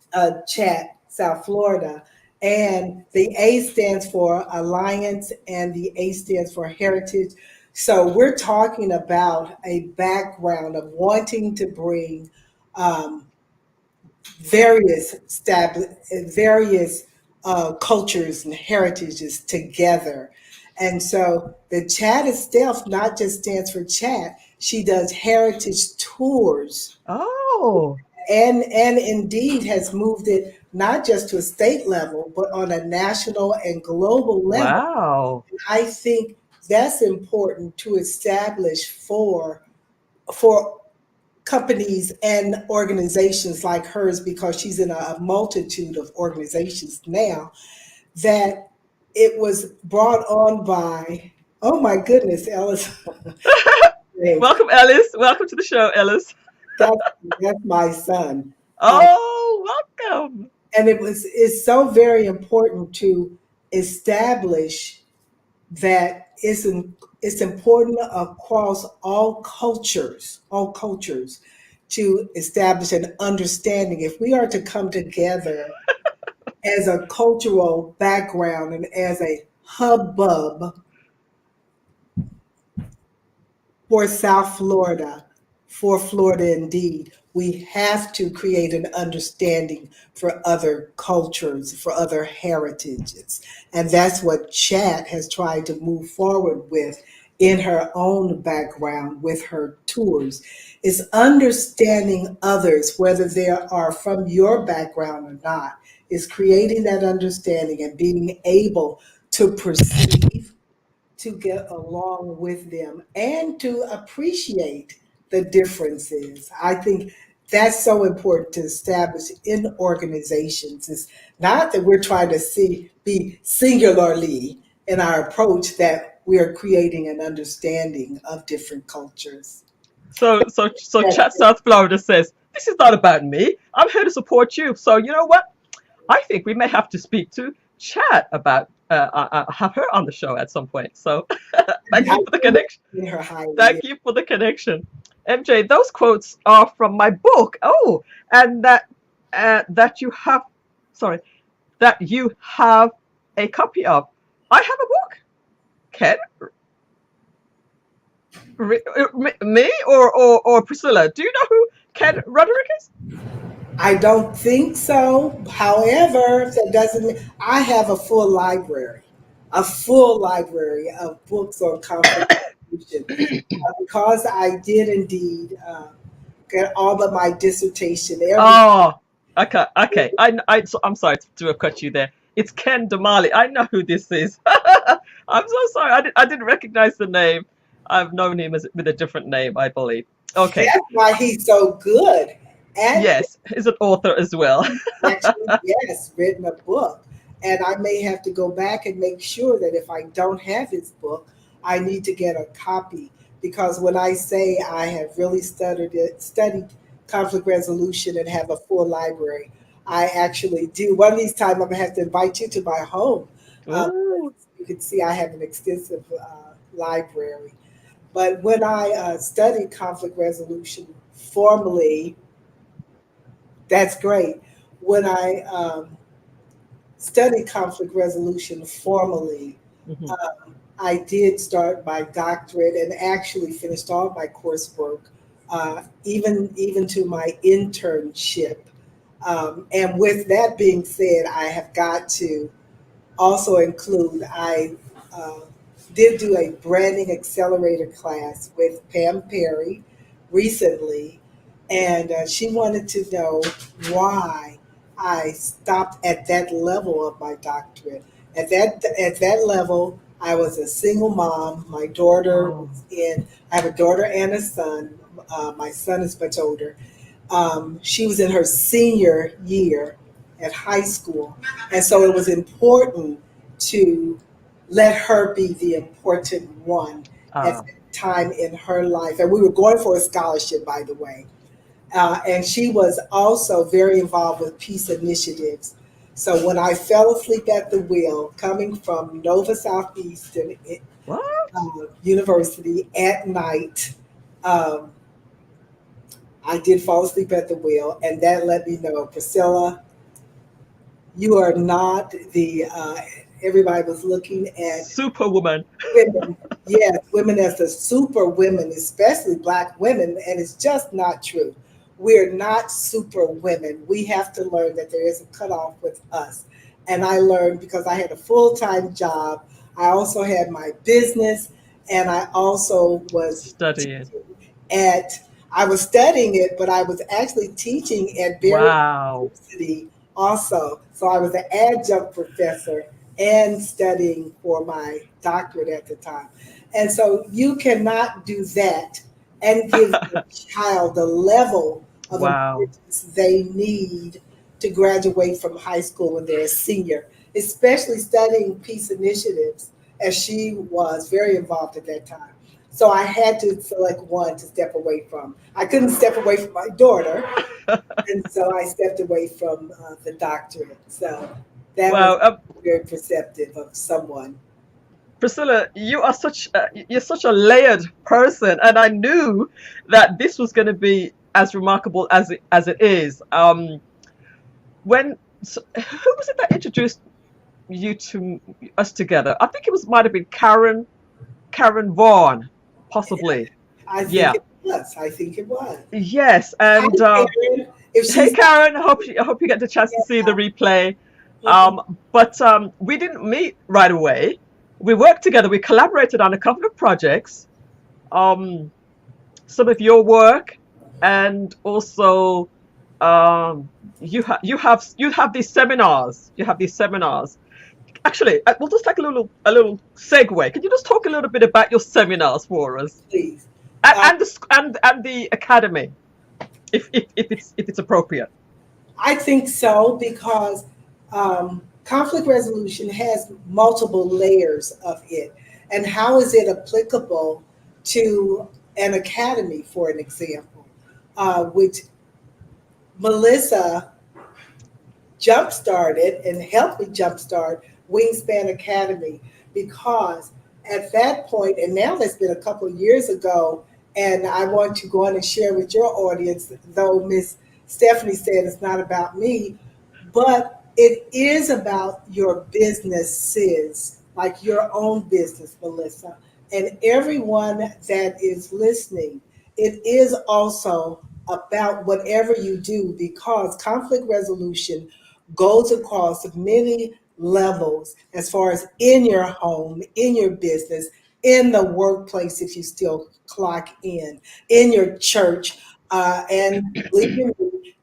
Speaker 2: Chat South Florida. And the A stands for Alliance, and the A stands for Heritage. So we're talking about a background of wanting to bring um, various cultures and heritages together. And so the chat itself not just stands for chat, she does heritage tours
Speaker 1: Oh,
Speaker 2: and indeed has moved it not just to a state level, but on a national and global level.
Speaker 1: wow.
Speaker 2: I think that's important to establish for companies and organizations like hers, because she's in a multitude of organizations now, that it was brought on by, oh my goodness, Ellis.
Speaker 1: Welcome, Ellis. Welcome to the show, Ellis.
Speaker 2: that's, that's my son. Uh,
Speaker 1: Oh, welcome.
Speaker 2: and it's so very important to establish that it's important across all cultures, to establish an understanding. If we are to come together as a cultural background and as a hubbub for South Florida, for Florida indeed, we have to create an understanding for other cultures, for other heritages. And that's what Chat has tried to move forward with in her own background with her tours, is understanding others, whether they are from your background or not, is creating that understanding and being able to perceive, to get along with them, and to appreciate the differences. I think that's so important to establish in organizations. It's not that we're trying to be singularly in our approach, that we are creating an understanding of different cultures.
Speaker 1: So Chat South Florida says, this is not about me. I'm here to support you. So you know what? I think we may have to speak to Chat about have her on the show at some point. So thank
Speaker 2: I
Speaker 1: you for the
Speaker 2: do
Speaker 1: connection.
Speaker 2: in her highly.
Speaker 1: Thank you for the connection. MJ, those quotes are from my book. Oh, and that you have, sorry, that you have a copy of. I have a book. Ken, me or Priscilla? Do you know who Ken Roderick is?
Speaker 2: I don't think so. However, that doesn't mean I have a full library of books on conflict resolution. Because I did indeed get all but my dissertation. Every
Speaker 1: Oh, okay, okay. I'm sorry to have cut you there. It's Ken Damali. I know who this is. I'm so sorry. I didn't recognize the name. I've known him with a different name, I believe. Okay.
Speaker 2: That's why he's so good. And
Speaker 1: Yes, he's an author as well.
Speaker 2: actually, yes, written a book. And I may have to go back and make sure that if I don't have his book, I need to get a copy. Because when I say I have really studied conflict resolution and have a full library, I actually do. One of these times, I'm gonna have to invite you to my home. Um,
Speaker 1: Ooh.
Speaker 2: you can see I have an extensive library. But when I studied conflict resolution formally, that's great. When I studied conflict resolution formally,
Speaker 1: Mhm.
Speaker 2: I did start my doctorate and actually finished all my coursework, even to my internship. And with that being said, I have got to also include, I uh, did do a branding accelerator class with Pam Perry recently, and she wanted to know why I stopped at that level of my doctorate. At that level, I was a single mom. My daughter
Speaker 1: Oh.
Speaker 2: was in. I have a daughter and a son. My son is much older. She was in her senior year at high school, and so it was important to let her be the important one at
Speaker 1: Ah.
Speaker 2: that time in her life. And we were going for a scholarship, by the way. And she was also very involved with peace initiatives. So when I fell asleep at the wheel, coming from Nova Southeastern
Speaker 1: What?
Speaker 2: University at night, um, I did fall asleep at the wheel, and that let me know, Priscilla, you are not the. Everybody was looking at
Speaker 1: Superwoman.
Speaker 2: women. Yes, women as the super women, especially Black women, and it's just not true. We're not super women. We have to learn that there is a cutoff with us. And I learned because I had a full time job. I also had my business, and I also was
Speaker 1: Studying.
Speaker 2: teaching at, I was studying it, but I was actually teaching at Barry
Speaker 1: Wow.
Speaker 2: University also. So I was an adjunct professor and studying for my doctorate at the time. And so you cannot do that and give the child the level of
Speaker 1: Wow.
Speaker 2: importance they need to graduate from high school when they're a senior, especially studying peace initiatives, as she was very involved at that time. So I had to select one to step away from. I couldn't step away from my daughter, and so I stepped away from the doctorate. So that was
Speaker 1: Wow.
Speaker 2: very perceptive of someone.
Speaker 1: Priscilla, you're such a layered person, and I knew that this was going to be as remarkable as it is. When who was it that introduced you to us together? I think it was might have been Karen Vaughan, possibly.
Speaker 2: I think
Speaker 1: Yeah.
Speaker 2: it was. I think it was.
Speaker 1: Yes.
Speaker 2: Hi,
Speaker 1: And
Speaker 2: Karen. If
Speaker 1: hey,
Speaker 2: she's not,
Speaker 1: Karen. I hope you get the chance to see the replay.
Speaker 2: mhm.
Speaker 1: But we didn't meet right away. We worked together. We collaborated on a couple of projects. Um, some of your work, and also you have these seminars. You have these seminars. Actually, we'll just take a little segue. Can you just talk a little bit about your seminars for us,
Speaker 2: Please.
Speaker 1: and,
Speaker 2: Uh,
Speaker 1: and the academy, if it's appropriate.
Speaker 2: I think so because conflict resolution has multiple layers of it. And how is it applicable to an academy, for an example, which Melissa jump started and helped me jumpstart Wingspan Academy because at that point, and now that's been a couple of years ago, and I want to go on and share with your audience, though Miss Stephanie said it's not about me, but it is about your businesses, like your own business, Melissa, and everyone that is listening. It is also about whatever you do because conflict resolution goes across many levels as far as in your home, in your business, in the workplace if you still clock in your church. And believe me,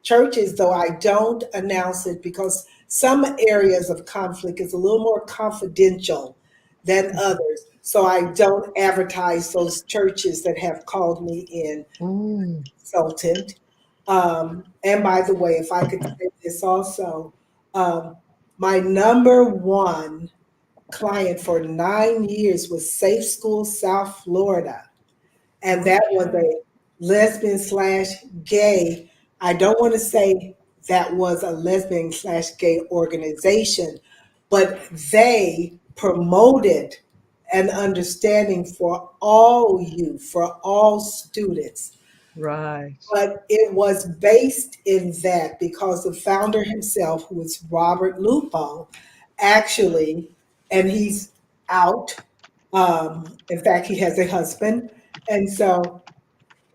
Speaker 2: churches, though I don't announce it because some areas of conflict is a little more confidential than others. So I don't advertise those churches that have called me in
Speaker 1: Mm.
Speaker 2: consultant. And by the way, if I could say this also, um, my number one client for 9 years was Safe School South Florida, and that was
Speaker 1: Okay.
Speaker 2: a lesbian slash gay. I don't want to say that was a lesbian slash gay organization, but they promoted an understanding for all youth, for all students,
Speaker 1: Right.
Speaker 2: but it was based in that because the founder himself, who was Robert Lupo, actually, and he's out. In fact, he has a husband. And so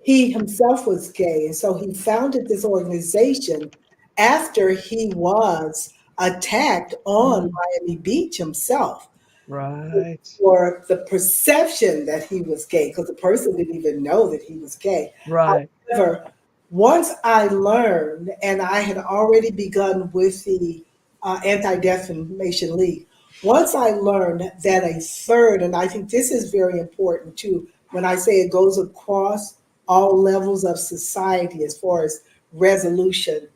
Speaker 2: he himself was gay. And so he founded this organization after he was attacked on
Speaker 1: Mm.
Speaker 2: Miami Beach himself
Speaker 1: Right.
Speaker 2: for the perception that he was gay, because the person didn't even know that he was gay.
Speaker 1: Right.
Speaker 2: However, once I learned, and I had already begun with the Anti Defamation League, once I learned that a third, and I think this is very important too, when I say it goes across all levels of society as far as resolution,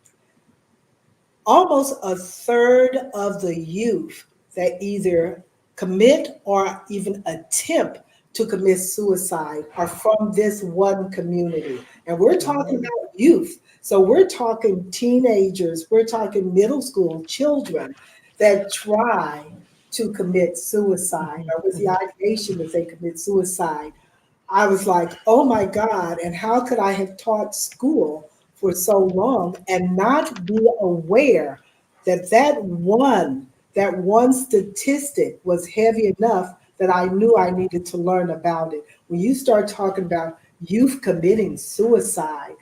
Speaker 2: almost a third of the youth that either commit or even attempt to commit suicide are from this one community. And we're talking
Speaker 1: Wow.
Speaker 2: about youth. So we're talking teenagers, we're talking middle school children that try to commit suicide
Speaker 1: Mhm.
Speaker 2: or with the
Speaker 1: Mhm.
Speaker 2: ideation that they commit suicide. I was like, oh my God, and how could I have taught school for so long and not be aware that that one statistic was heavy enough that I knew I needed to learn about it. When you start talking about youth committing suicide,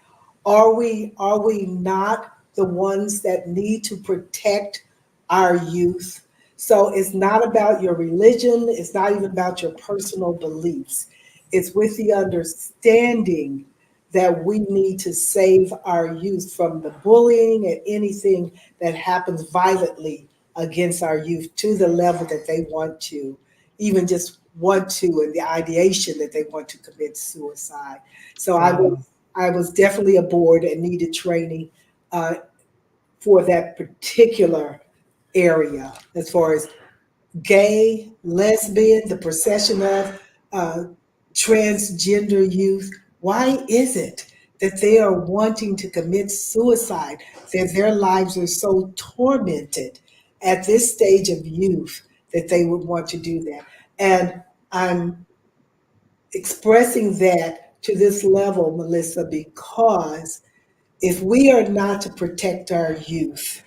Speaker 2: are we not the ones that need to protect our youth? So it's not about your religion, it's not even about your personal beliefs. It's with the understanding that we need to save our youth from the bullying and anything that happens violently against our youth to the level that they want to, even just want to, and the ideation that they want to commit suicide. So
Speaker 1: Wow.
Speaker 2: I was definitely aboard and needed training uh, for that particular area as far as gay, lesbian, the procession of uh, transgender youth. Why is it that they are wanting to commit suicide, that their lives are so tormented at this stage of youth that they would want to do that? And I'm expressing that to this level, Melissa, because if we are not to protect our youth,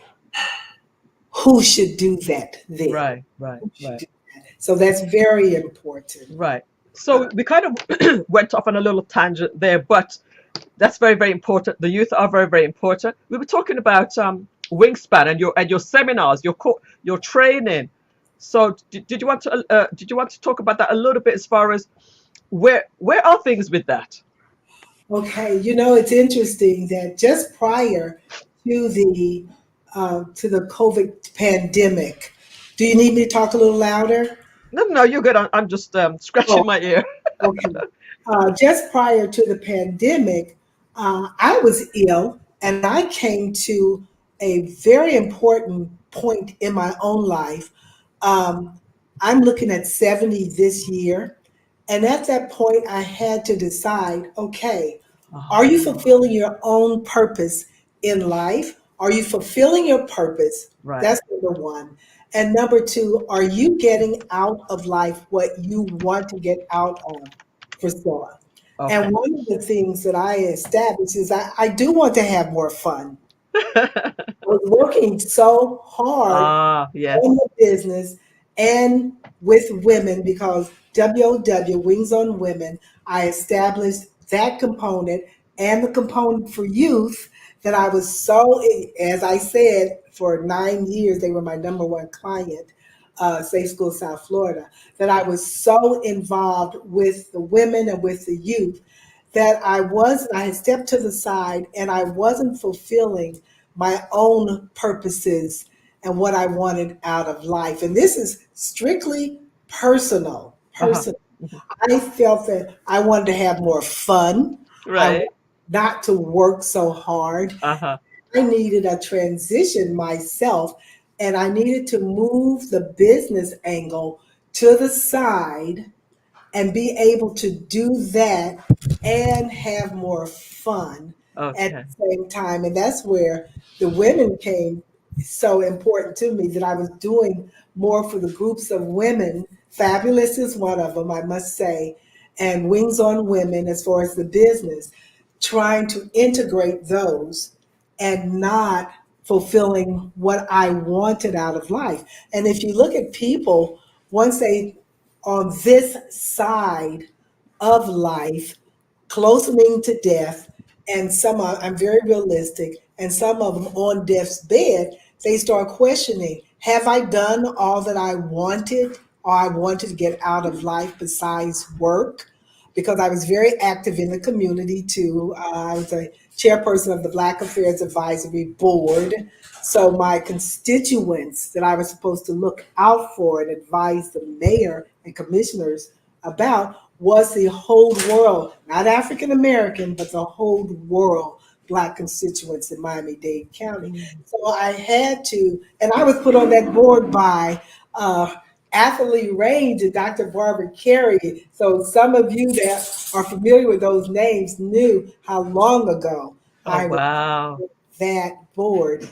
Speaker 2: who should do that then?
Speaker 1: Right, right,
Speaker 2: Who should
Speaker 1: right,
Speaker 2: do that? So that's very important.
Speaker 1: right.
Speaker 2: Uh,
Speaker 1: So we kind of went off on a little tangent there, but that's very, very important. The youth are very, very important. We were talking about wingspan and your seminars, your training. So did you want to talk about that a little bit as far as where are things with that?
Speaker 2: okay, you know, it's interesting that just prior to the COVID pandemic, do you need me to talk a little louder?
Speaker 1: No, no, you're good. I'm just
Speaker 2: Oh,
Speaker 1: scratching my ear.
Speaker 2: okay. Just prior to the pandemic, I was ill and I came to a very important point in my own life. Um, I'm looking at 70 this year. And at that point, I had to decide, okay, are you
Speaker 1: Oh,
Speaker 2: fulfilling your own purpose in life? Are you fulfilling your purpose?
Speaker 1: right.
Speaker 2: That's number one. And number two, are you getting out of life what you want to get out of, Priscilla? And
Speaker 1: Okay.
Speaker 2: one of the things that I established is I do want to have more fun. I was working so hard
Speaker 1: Ah,
Speaker 2: on
Speaker 1: yes.
Speaker 2: the business and with women because WOW, Wings on Women, I established that component and the component for youth that I was so, as I said, for 9 years, they were my number one client, Safe School South Florida, that I was so involved with the women and with the youth that I had stepped to the side and I wasn't fulfilling my own purposes and what I wanted out of life. And this is strictly personal.
Speaker 1: Uh-huh.
Speaker 2: Personal.
Speaker 1: Mhm.
Speaker 2: I felt that I wanted to have more fun. I wanted
Speaker 1: Right.
Speaker 2: not to work so hard.
Speaker 1: Uh-huh.
Speaker 2: I needed a transition myself, and I needed to move the business angle to the side and be able to do that and have more fun at
Speaker 1: Okay.
Speaker 2: the same time. And that's where the women came so important to me that I was doing more for the groups of women. Fabulous is one of them, I must say, and Wings on Women as far as the business, trying to integrate those and not fulfilling what I wanted out of life. And if you look at people, once they on this side of life, closing to death, and I'm very realistic, and some of them on death's bed, they start questioning, have I done all that I wanted or I wanted to get out of life besides work? Because I was very active in the community too. I was a chairperson of the Black Affairs Advisory Board. So my constituents that I was supposed to look out for and advise the mayor and commissioners about was the whole world, not African American, but the whole world Black constituents in Miami-Dade County.
Speaker 1: Mm.
Speaker 2: So I had to, and I was put on that board by Atherley Range and Dr. Barbara Carey. So some of you that are familiar with those names knew how long ago
Speaker 1: Oh,
Speaker 2: I was
Speaker 1: wow.
Speaker 2: on that board.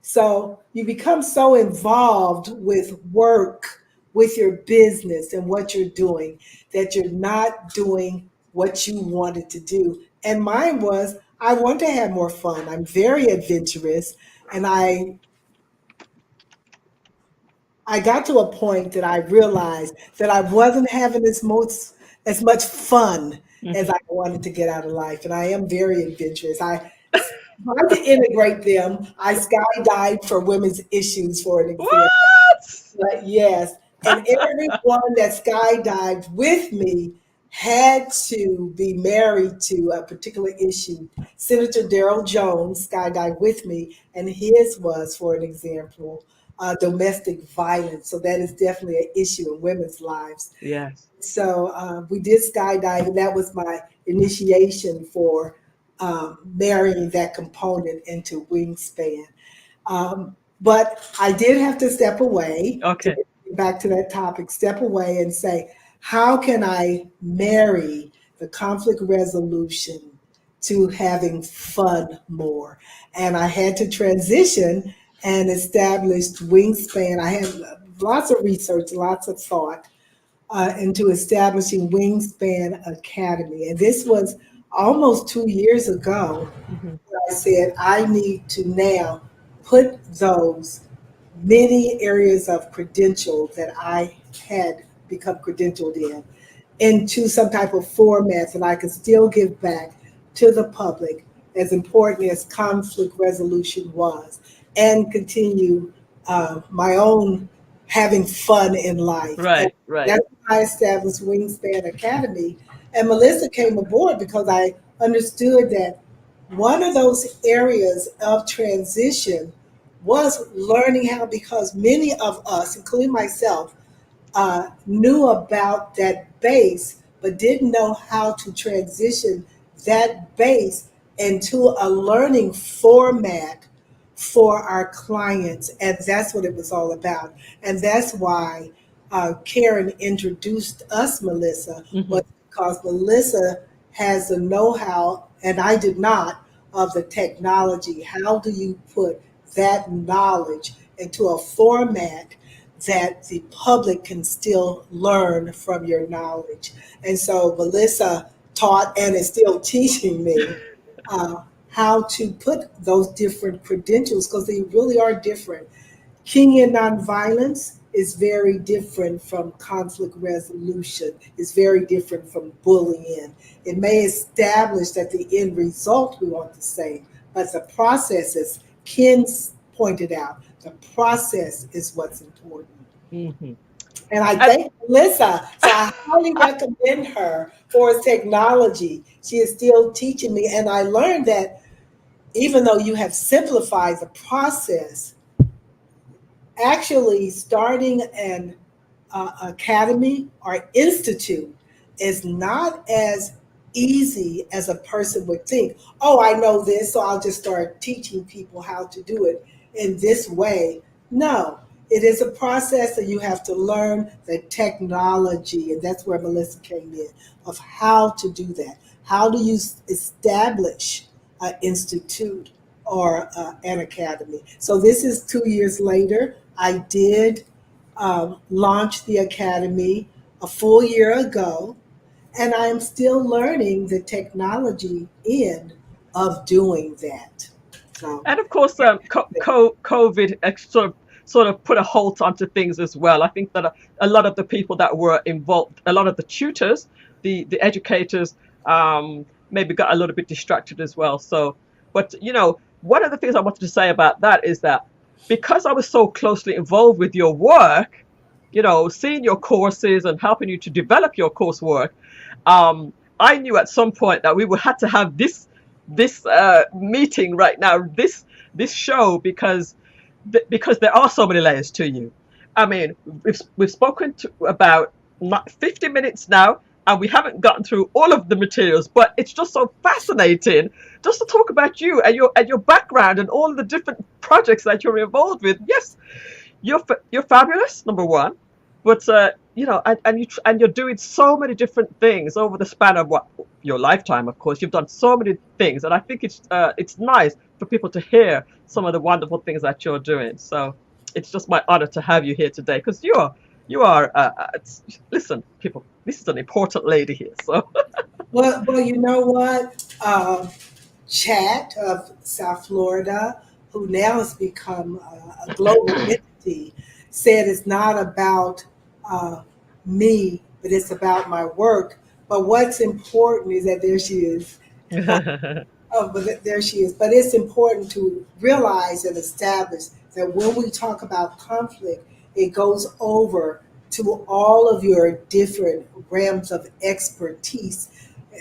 Speaker 2: So you become so involved with work, with your business and what you're doing, that you're not doing what you wanted to do. And mine was, I want to have more fun. I'm very adventurous, and I got to a point that I realized that I wasn't having as much fun as
Speaker 1: Mhm.
Speaker 2: I wanted to get out of life, and I am very adventurous. I tried to integrate them. I skydived for women's issues, for an example.
Speaker 1: What?
Speaker 2: But yes, and everyone that skydived with me had to be married to a particular issue. Senator Darrell Jones skydived with me, and his was, for an example, domestic violence. So that is definitely an issue in women's lives.
Speaker 1: Yes.
Speaker 2: So we did skydive, and that was my initiation for marrying that component into Wingspan. But I did have to step away to
Speaker 1: Okay.
Speaker 2: get back to that topic, step away and say, how can I marry the conflict resolution to having fun more? And I had to transition and established Wingspan. I had lots of research, lots of thought into establishing Wingspan Academy. And this was almost 2 years ago.
Speaker 1: Hmm.
Speaker 2: I said, I need to now put those many areas of credential that I had become credentialed in into some type of format that I could still give back to the public, as important as conflict resolution was, and continue my own having fun in life. And
Speaker 1: Right. Right.
Speaker 2: that's why I established Wingspan Academy. And Mellissa came aboard because I understood that one of those areas of transition was learning how, because many of us, including myself, knew about that base, but didn't know how to transition that base into a learning format for our clients. And that's what it was all about. And that's why Karen introduced us, Mellissa,
Speaker 1: Hmm.
Speaker 2: was because Mellissa has the know how, and I did not, of the technology. How do you put that knowledge into a format that the public can still learn from your knowledge? And so Melissa taught and is still teaching me how to put those different credentials, because they really are different. King in nonviolence is very different from conflict resolution, is very different from bullying. It may establish that the end result we want the same, but the process, as Ken pointed out, the process is what's important.
Speaker 1: Hmm.
Speaker 2: And I
Speaker 1: And
Speaker 2: thank Melissa. So I highly recommend her for its technology. She is still teaching me. And I learned that even though you have simplified the process, actually starting an academy or institute is not as easy as a person would think. Oh, I know this, so I'll just start teaching people how to do it in this way. No, it is a process that you have to learn the technology, and that's where Melissa came in, of how to do that. How do you establish an institute or an academy? So this is 2 years later. I did launched the academy a full year ago, and I am still learning the technology end of doing that. So,
Speaker 1: And of course, COVID sort of put a halt onto things as well. I think that a lot of the people that were involved, a lot of the tutors, the educators, maybe got a little bit distracted as well. So, but one of the things I wanted to say about that is that because I was so closely involved with your work, seeing your courses and helping you to develop your coursework, I knew at some point that we would have to have this meeting right now, this show, because there are so many layers to you. I mean, we've spoken about 50 minutes now, and we haven't gotten through all of the materials, but it's just so fascinating just to talk about you and your background and all the different projects that you're involved with. Yes, you're fabulous, number one, but and you're doing so many different things over the span of your lifetime. Of course, you've done so many things, and I think it's nice for people to hear some of the wonderful things that you're doing. So it's just my honor to have you here today, because you are listen, people, this is an important lady here. So
Speaker 2: well, you know what? Chat of South Florida, who now has become a global entity, said it's not about uh, me, but it's about my work. But what's important is that there she is. Oh, but there she is. But it's important to realize and establish that when we talk about conflict, it goes over to all of your different realms of expertise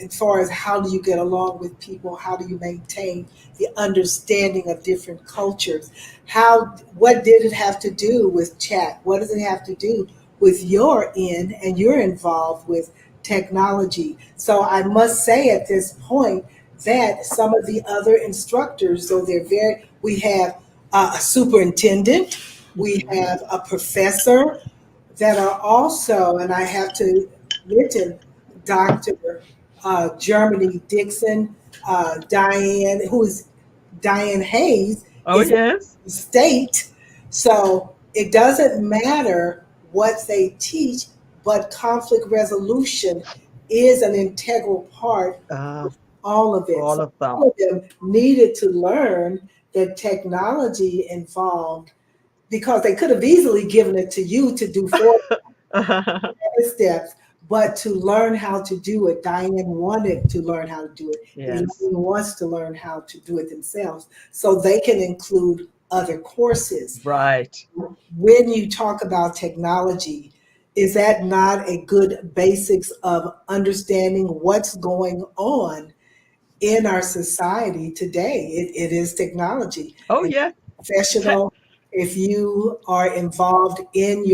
Speaker 2: as far as how do you get along with people, how do you maintain the understanding of different cultures, how what did it have to do with chat? What does it have to do with your end and you're involved with technology? So I must say at this point that some of the other instructors, though they're very, we have a superintendent, we have a professor that are also, and I have to mention Dr. Germany Dixon, who is Diane Hayes,
Speaker 1: Oh,
Speaker 2: is
Speaker 1: yes.
Speaker 2: a state. So it doesn't matter what they teach, but conflict resolution is an integral part
Speaker 1: Ah,
Speaker 2: all of it.
Speaker 1: all
Speaker 2: So
Speaker 1: of them.
Speaker 2: all of them needed to learn the technology involved because they could have easily given it to you to do for the steps, but to learn how to do it. Diane wanted to learn how to do it. Elaine
Speaker 1: Yes.
Speaker 2: wants to learn how to do it themselves so they can include other courses.
Speaker 1: Right.
Speaker 2: When you talk about technology, is that not a good basics of understanding what's going on in our society today? It is technology.
Speaker 1: Oh,
Speaker 2: And
Speaker 1: yeah. Te-
Speaker 2: professional, if you are involved in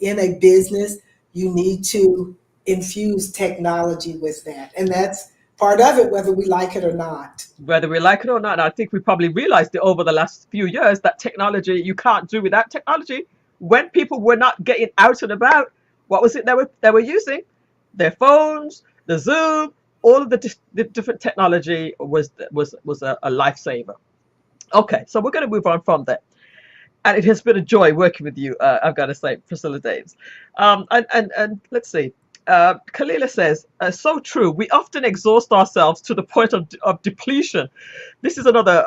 Speaker 2: a business, you need to infuse technology with that. And that's part of it, whether we like it or not.
Speaker 1: Whether we like it or not, I think we probably realized it over the last few years that technology, you can't do without technology. When people were not getting out and about, what was it they were using? Their phones, the Zoom, all of the different technology was a lifesaver. Okay, so we're going to move on from there. And it has been a joy working with you. I've got to say, Priscilla Dames. And let's see. Kalila says, so true. We often exhaust ourselves to the point of depletion. This is another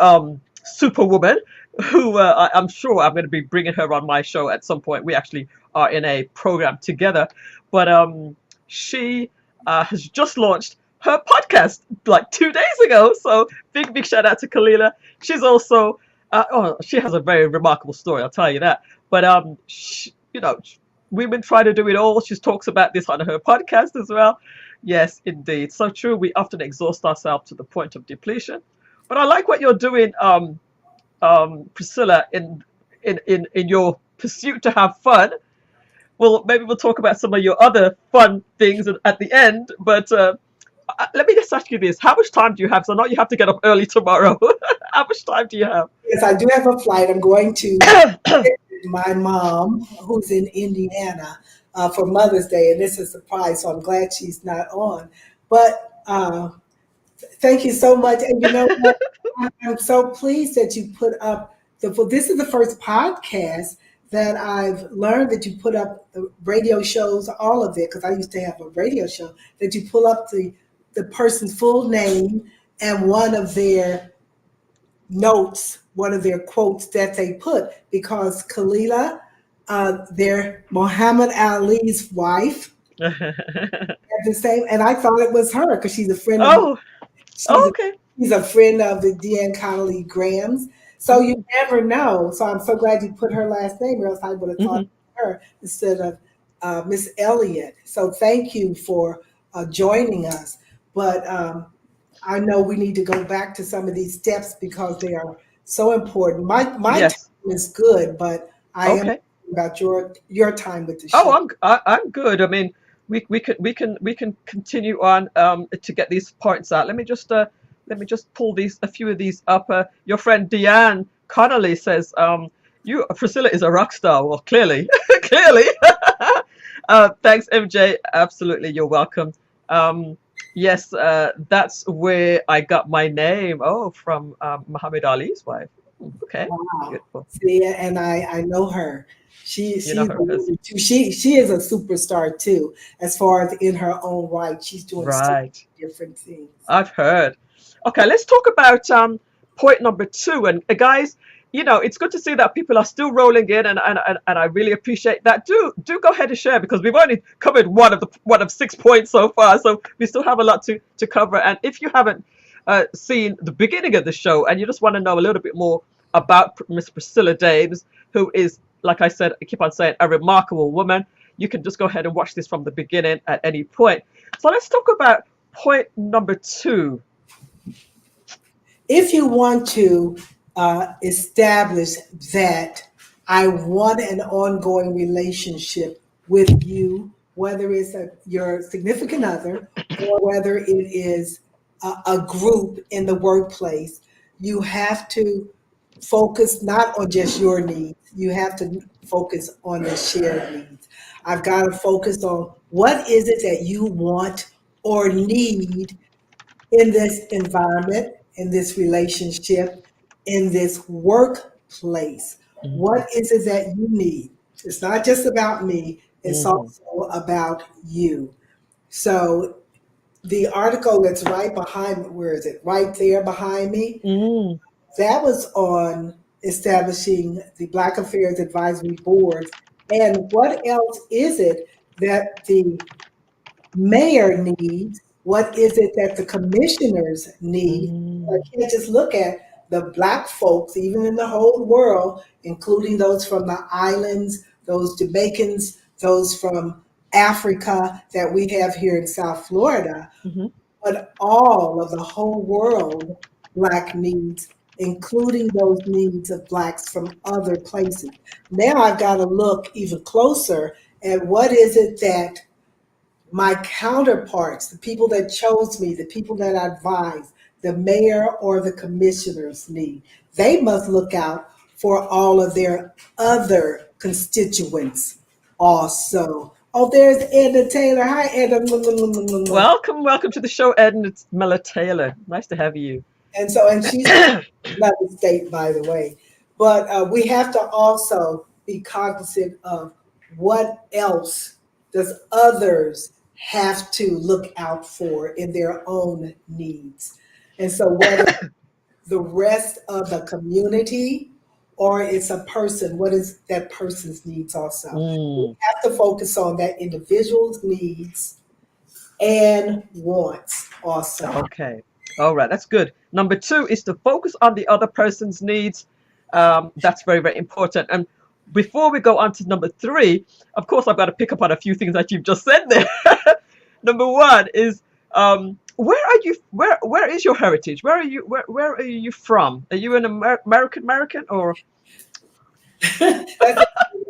Speaker 1: superwoman who I'm sure I'm going to be bringing her on my show at some point. We actually are in a program together, but she has just launched her podcast like 2 days ago. So big shout out to Kalila. She's also she has a very remarkable story. I'll tell you that. But women try to do it all. She talks about this on her podcast as well. Yes, indeed, so true. We often exhaust ourselves to the point of depletion. But I like what you're doing, Priscilla, in your pursuit to have fun. Well, maybe we'll talk about some of your other fun things at the end. But let me just ask you this: how much time do you have? So I know you have to get up early tomorrow. How much time do you have?
Speaker 2: Yes, I do have a flight. I'm going to visit my mom, who's in Indiana, for Mother's Day, and this is a surprise. So I'm glad she's not on. But thank you so much. And you know what? I'm so pleased that you put up this is the first podcast that I've learned that you put up the radio shows, all of it, because I used to have a radio show, that you pull up the person's full name and one of their notes, one of their quotes that they put, because Kalila, their Muhammad Ali's wife, had the same, and I thought it was her because she's a friend of mine.
Speaker 1: Oh,
Speaker 2: She's
Speaker 1: oh,
Speaker 2: a,
Speaker 1: okay.
Speaker 2: she's a friend of the Dean Connolly Grahams. So you never know. So I'm so glad you put her last name, or else I would have thought
Speaker 1: Hmm.
Speaker 2: her instead of Miss Elliott. So thank you for joining us. But I know we need to go back to some of these steps because they are so important. My time
Speaker 1: Yes.
Speaker 2: is good, but I am
Speaker 1: Okay.
Speaker 2: about your time with the
Speaker 1: Oh,
Speaker 2: show.
Speaker 1: I'm good. I mean, we can continue on to get these points out. Let me just pull these a few of these up. Your friend Deanne Connolly says you Priscilla is a rock star. Well, clearly, clearly. Thanks, MJ. Absolutely, you're welcome. Yes, that's where I got my name. Oh, from Muhammad Ali's wife. Okay,
Speaker 2: Wow.
Speaker 1: beautiful.
Speaker 2: See, and I know her.
Speaker 1: You know
Speaker 2: She's a
Speaker 1: her as
Speaker 2: wonder too. She is a superstar too, as far as in her own right. She's doing so
Speaker 1: right.
Speaker 2: many different things.
Speaker 1: I've heard. Okay, let's talk about point number two. And guys, it's good to see that people are still rolling in, and I really appreciate that. Do go ahead and share, because we've only covered one of 6 points so far, so we still have a lot to cover. And if you haven't seen the beginning of the show and you just want to know a little bit more about Miss Priscilla Dames, who is, like I said, I keep on saying, a remarkable woman, you can just go ahead and watch this from the beginning at any point. So let's talk about point number two.
Speaker 2: If you want to establish that I want an ongoing relationship with you, whether it's your significant other or whether it is a group in the workplace, you have to focus not on just your needs. You have to focus on the shared needs. I've got to focus on what is it that you want or need in this environment, in this relationship, in this workplace. What is it that you need? It's not just about me, it's
Speaker 1: Mm-hmm.
Speaker 2: also about you. So the article that's right behind, where is it? Right there behind me.
Speaker 1: Mm,
Speaker 2: That was on establishing the Black Affairs Advisory Boards. And what else is it that the mayor needs? What is it that the commissioners need? I
Speaker 1: mm,
Speaker 2: can't just look at the Black folks, even in the whole world, including those from the islands, those Jamaicans, those from Africa that we have here in South Florida,
Speaker 1: mm-hmm.
Speaker 2: but all of the whole world Black needs, including those needs of Blacks from other places. Now I've got to look even closer at what is it that my counterparts, the people that chose me, the people that I advise, the mayor or the commissioners need. They must look out for all of their other constituents also. Oh, there's Edna Taylor. Hi, Edna.
Speaker 1: Welcome to the show, Ed, and it's Mella Taylor. Nice to have you.
Speaker 2: And she's from another state, by the way. But we have to also be cognizant of what else does others have to look out for in their own needs. And so whether the rest of the community or it's a person, what is that person's needs also? We
Speaker 1: Mm,
Speaker 2: have to focus on that individual's needs and wants also.
Speaker 1: okay. All right, that's good. Number two is to focus on the other person's needs. That's very, very important. And before we go on to number three, of course, I've got to pick up on a few things that you've just said there. Number one is, where are you? Where is your heritage? Where are you? Where are you from? Are you an American or?
Speaker 2: That's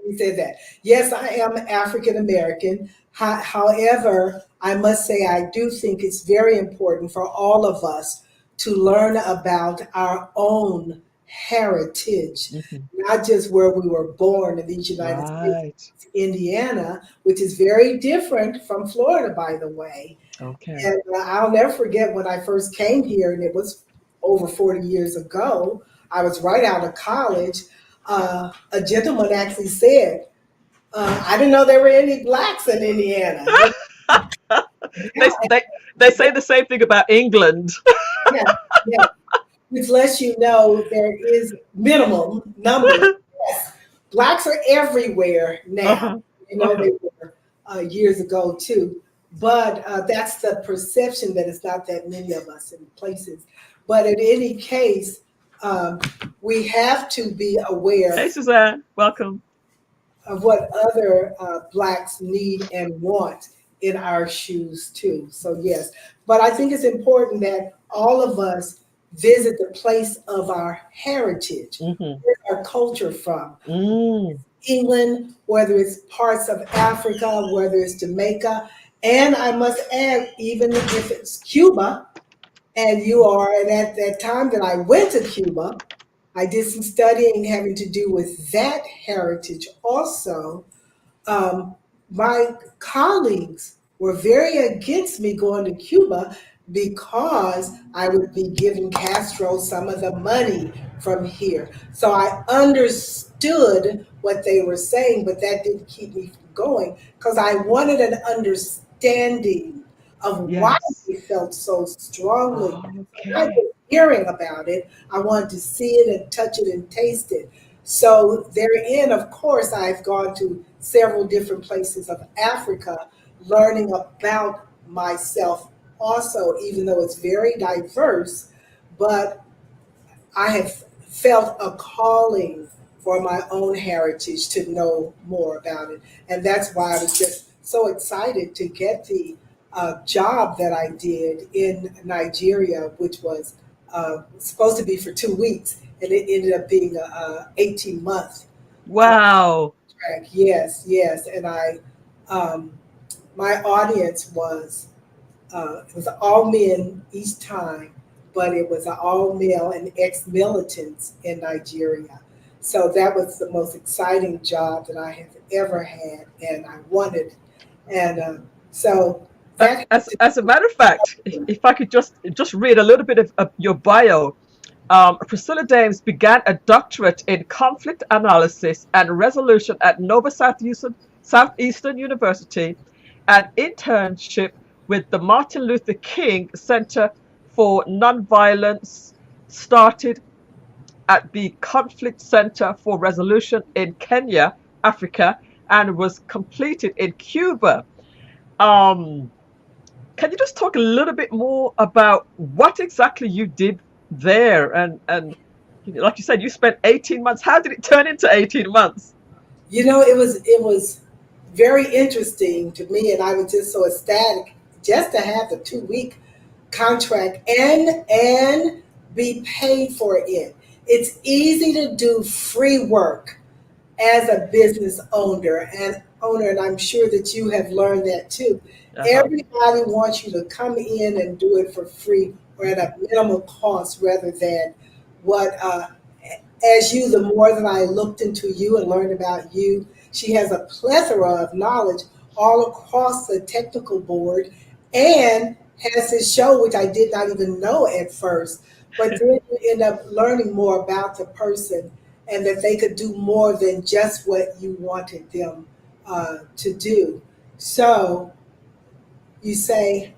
Speaker 2: you said that. Yes, I am African American. However, I must say I do think it's very important for all of us to learn about our own heritage,
Speaker 1: Mhm.
Speaker 2: not just where we were born in these United States,
Speaker 1: Right.
Speaker 2: Indiana, which is very different from Florida, by the way.
Speaker 1: Okay.
Speaker 2: And I'll never forget when I first came here, and it was over 40 years ago. I was right out of college. A gentleman actually said, I didn't know there were any blacks in Indiana.
Speaker 1: They
Speaker 2: Yeah,
Speaker 1: they they say the same thing about England.
Speaker 2: yeah, yeah. Which lets you know there is minimum numbers. Yes, blacks are everywhere now.
Speaker 1: Uh-huh.
Speaker 2: You know,
Speaker 1: Uh-huh.
Speaker 2: they were years ago too. But that's the perception that it's not that many of us in places. But in any case, um, we have to be
Speaker 1: Hey,
Speaker 2: aware
Speaker 1: Suzanne. Welcome.
Speaker 2: of what other blacks need and want in our shoes too. So yes, but I think it's important that all of us visit the place of our heritage.
Speaker 1: Hmm.
Speaker 2: Where's our culture from?
Speaker 1: Mm.
Speaker 2: England, whether it's parts of Africa, whether it's Jamaica, and I must add, even if it's Cuba, and you are, and at that time that I went to Cuba, I did some studying having to do with that heritage also. um, my colleagues were very against me going to Cuba because I would be giving Castro some of the money from here. So I understood what they were saying, but that didn't keep me from going because I wanted an understanding of why
Speaker 1: Yes.
Speaker 2: they felt so strongly. I
Speaker 1: Okay.
Speaker 2: hearing about it. I wanted to see it and touch it and taste it. So therein, of course, I've gone to several different places of Africa, learning about myself also, even though it's very diverse. But I have felt a calling for my own heritage to know more about it. And that's why I was just so excited to get the job that I did in Nigeria, which was supposed to be for 2 weeks. And it ended up being a 18-month
Speaker 1: Wow.
Speaker 2: track. Yes, yes. And um, my audience was it was all men each time, but it was all male and ex-militants in Nigeria. So that was the most exciting job that I have ever had, and I wanted. And so that
Speaker 1: As a matter of fact, if I could just read a little bit of your bio, Priscilla Dames began a doctorate in conflict analysis and resolution at Nova Southeastern University, an internship with the Martin Luther King Center for Nonviolence started at the Conflict Center for Resolution in Kenya, Africa, and was completed in Cuba. Um, can you just talk a little bit more about what exactly you did there? And like you said, you spent 18 months. How did it turn into 18 months?
Speaker 2: it was very interesting to me, and I was just so ecstatic just to have the 2 week contract and be paid for it. It's easy to do free work as a business owner, and I'm sure that you have learned that too.
Speaker 1: Uh-huh.
Speaker 2: Everybody wants you to come in and do it for free or at a minimal cost rather than what as you, the more that I looked into you and learned about you, she has a plethora of knowledge all across the technical board and has this show, which I did not even know at first. But then you end up learning more about the person and that they could do more than just what you wanted them to do. So you say,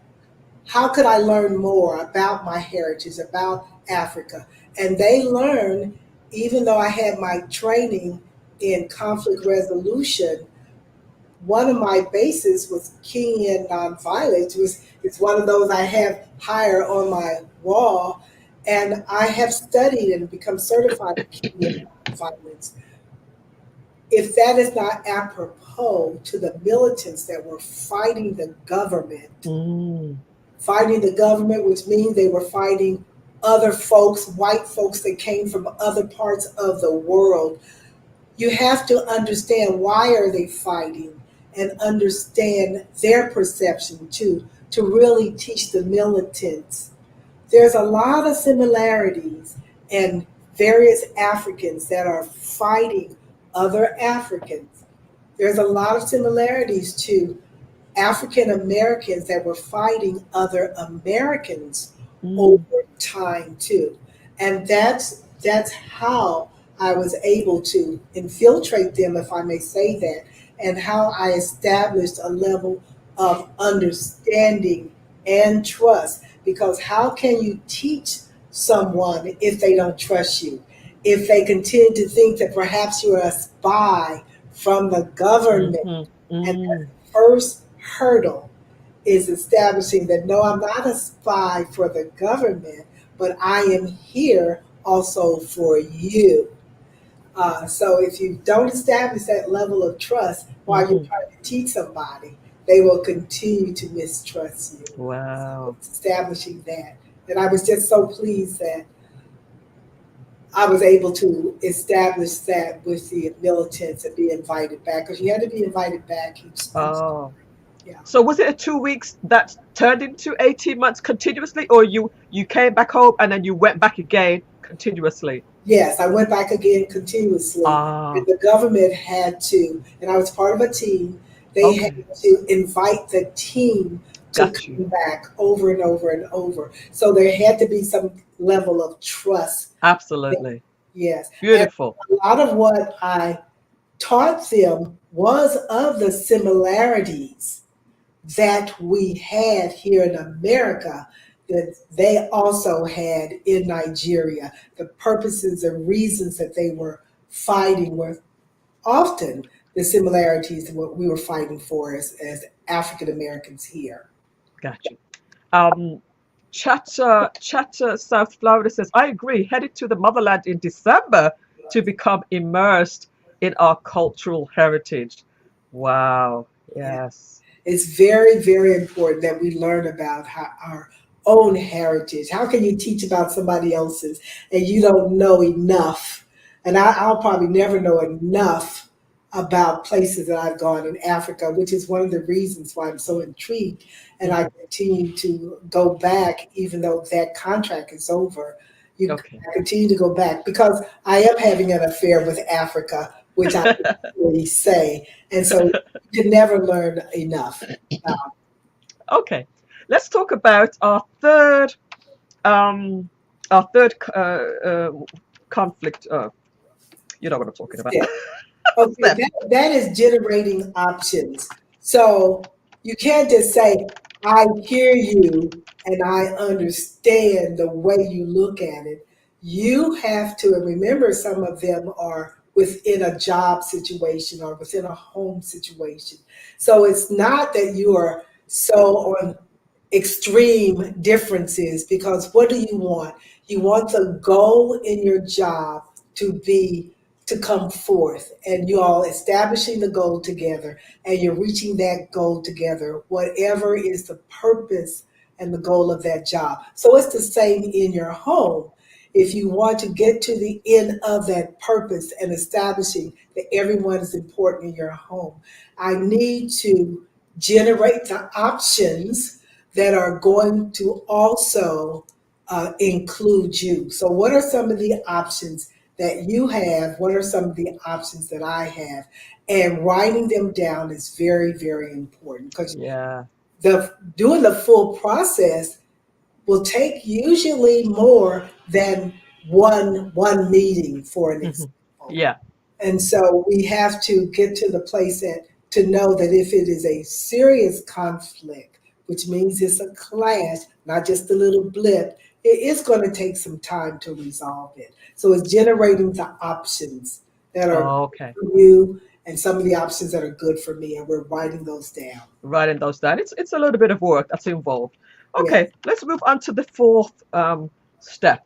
Speaker 2: how could I learn more about my heritage, about Africa? And they learn, even though I had my training in conflict resolution, one of my bases was Kenyan nonviolence. It's one of those I have higher on my wall, and I have studied and become certified in Kenyan nonviolence. If that is not apropos to the militants that were
Speaker 1: Mm,
Speaker 2: fighting the government, which means they were fighting other folks, white folks that came from other parts of the world. You have to understand why are they fighting and understand their perception too, to really teach the militants. There's a lot of similarities in various Africans that are fighting other Africans. There's a lot of similarities to African Americans that were fighting other Americans over
Speaker 1: mm.
Speaker 2: time too. And that's how I was able to infiltrate them, if I may say that, and how I established a level of understanding and trust. Because how can you teach someone if they don't trust you? If they continue to think that perhaps you're a spy from the government,
Speaker 1: Hmm.
Speaker 2: and that's
Speaker 1: Mm.
Speaker 2: the first hurdle is establishing that no, I'm not a spy for the government, but I am here also for you. So if you don't establish that level of trust while you're
Speaker 1: Hmm.
Speaker 2: trying to teach somebody, they will continue to mistrust you. So
Speaker 1: Wow.
Speaker 2: it's establishing that. And I was just so pleased that I was able to establish that with the militants and be invited back because you had to be invited back each time.
Speaker 1: Oh.
Speaker 2: Yeah.
Speaker 1: So was it a 2 weeks that turned into 18 months continuously, or you came back home and then you went back again continuously?
Speaker 2: Yes, I went back again continuously, and
Speaker 1: Ah,
Speaker 2: the government had to, and I was part of a team, they had
Speaker 1: okay.
Speaker 2: to invite the team to
Speaker 1: Got you.
Speaker 2: come back over and over and over. So there had to be some level of trust.
Speaker 1: Absolutely.
Speaker 2: Yes. And
Speaker 1: Beautiful.
Speaker 2: a lot of what I taught them was of the similarities that we had here in America that they also had in Nigeria. The purposes and reasons that they were fighting were often the similarities to what we were fighting for as African Americans here.
Speaker 1: Got you. Um, Chatter, South Florida says, I agree. Headed to the motherland in December to become immersed in our cultural heritage. Wow.
Speaker 2: Yeah.
Speaker 1: Yes.
Speaker 2: It's very, very important that we learn about our own heritage. How can you teach about somebody else's and you don't know enough? And I'll probably never know enough about places that I've gone in Africa, which is one of the reasons why I'm so intrigued. And I
Speaker 1: Hmm.
Speaker 2: continue to go back, even though that contract is over.
Speaker 1: Okay.
Speaker 2: I continue to go back because I am having an affair with Africa, which I really say. And so you can never learn enough.
Speaker 1: Okay. Let's talk about um, our third conflict. You know what I'm talking about.
Speaker 2: Step. Okay,
Speaker 1: Step.
Speaker 2: that is generating options. So you can't just say, I hear you and I understand the way you look at it. You have to, and remember, some of them are within a job situation or within a home situation. So it's not that you are so on extreme differences because what do you want? You want the goal in your job to be to come forth and you all establishing the goal together and you're reaching that goal together, whatever is the purpose and the goal of that job. So it's the same in your home. If you want to get to the end of that purpose and establishing that everyone is important in your home, I need to generate the options that are going to also include you. So, what are some of the options that you have? What are some of the options that I have? And writing them down is very, very important because
Speaker 1: Yeah.
Speaker 2: the doing the full process will take usually more than one meeting, for an
Speaker 1: Hmm.
Speaker 2: example.
Speaker 1: Yeah.
Speaker 2: And so we have to get to the place that to know that if it is a serious conflict, which means it's a clash, not just a little blip, it is going to take some time to resolve it. So it's generating the options that are good
Speaker 1: Okay.
Speaker 2: for you and some of the options that are good for me, and we're writing those down.
Speaker 1: Writing those down. It's a little bit of work that's involved.
Speaker 2: Yeah.
Speaker 1: Okay. Let's move on to the fourth step.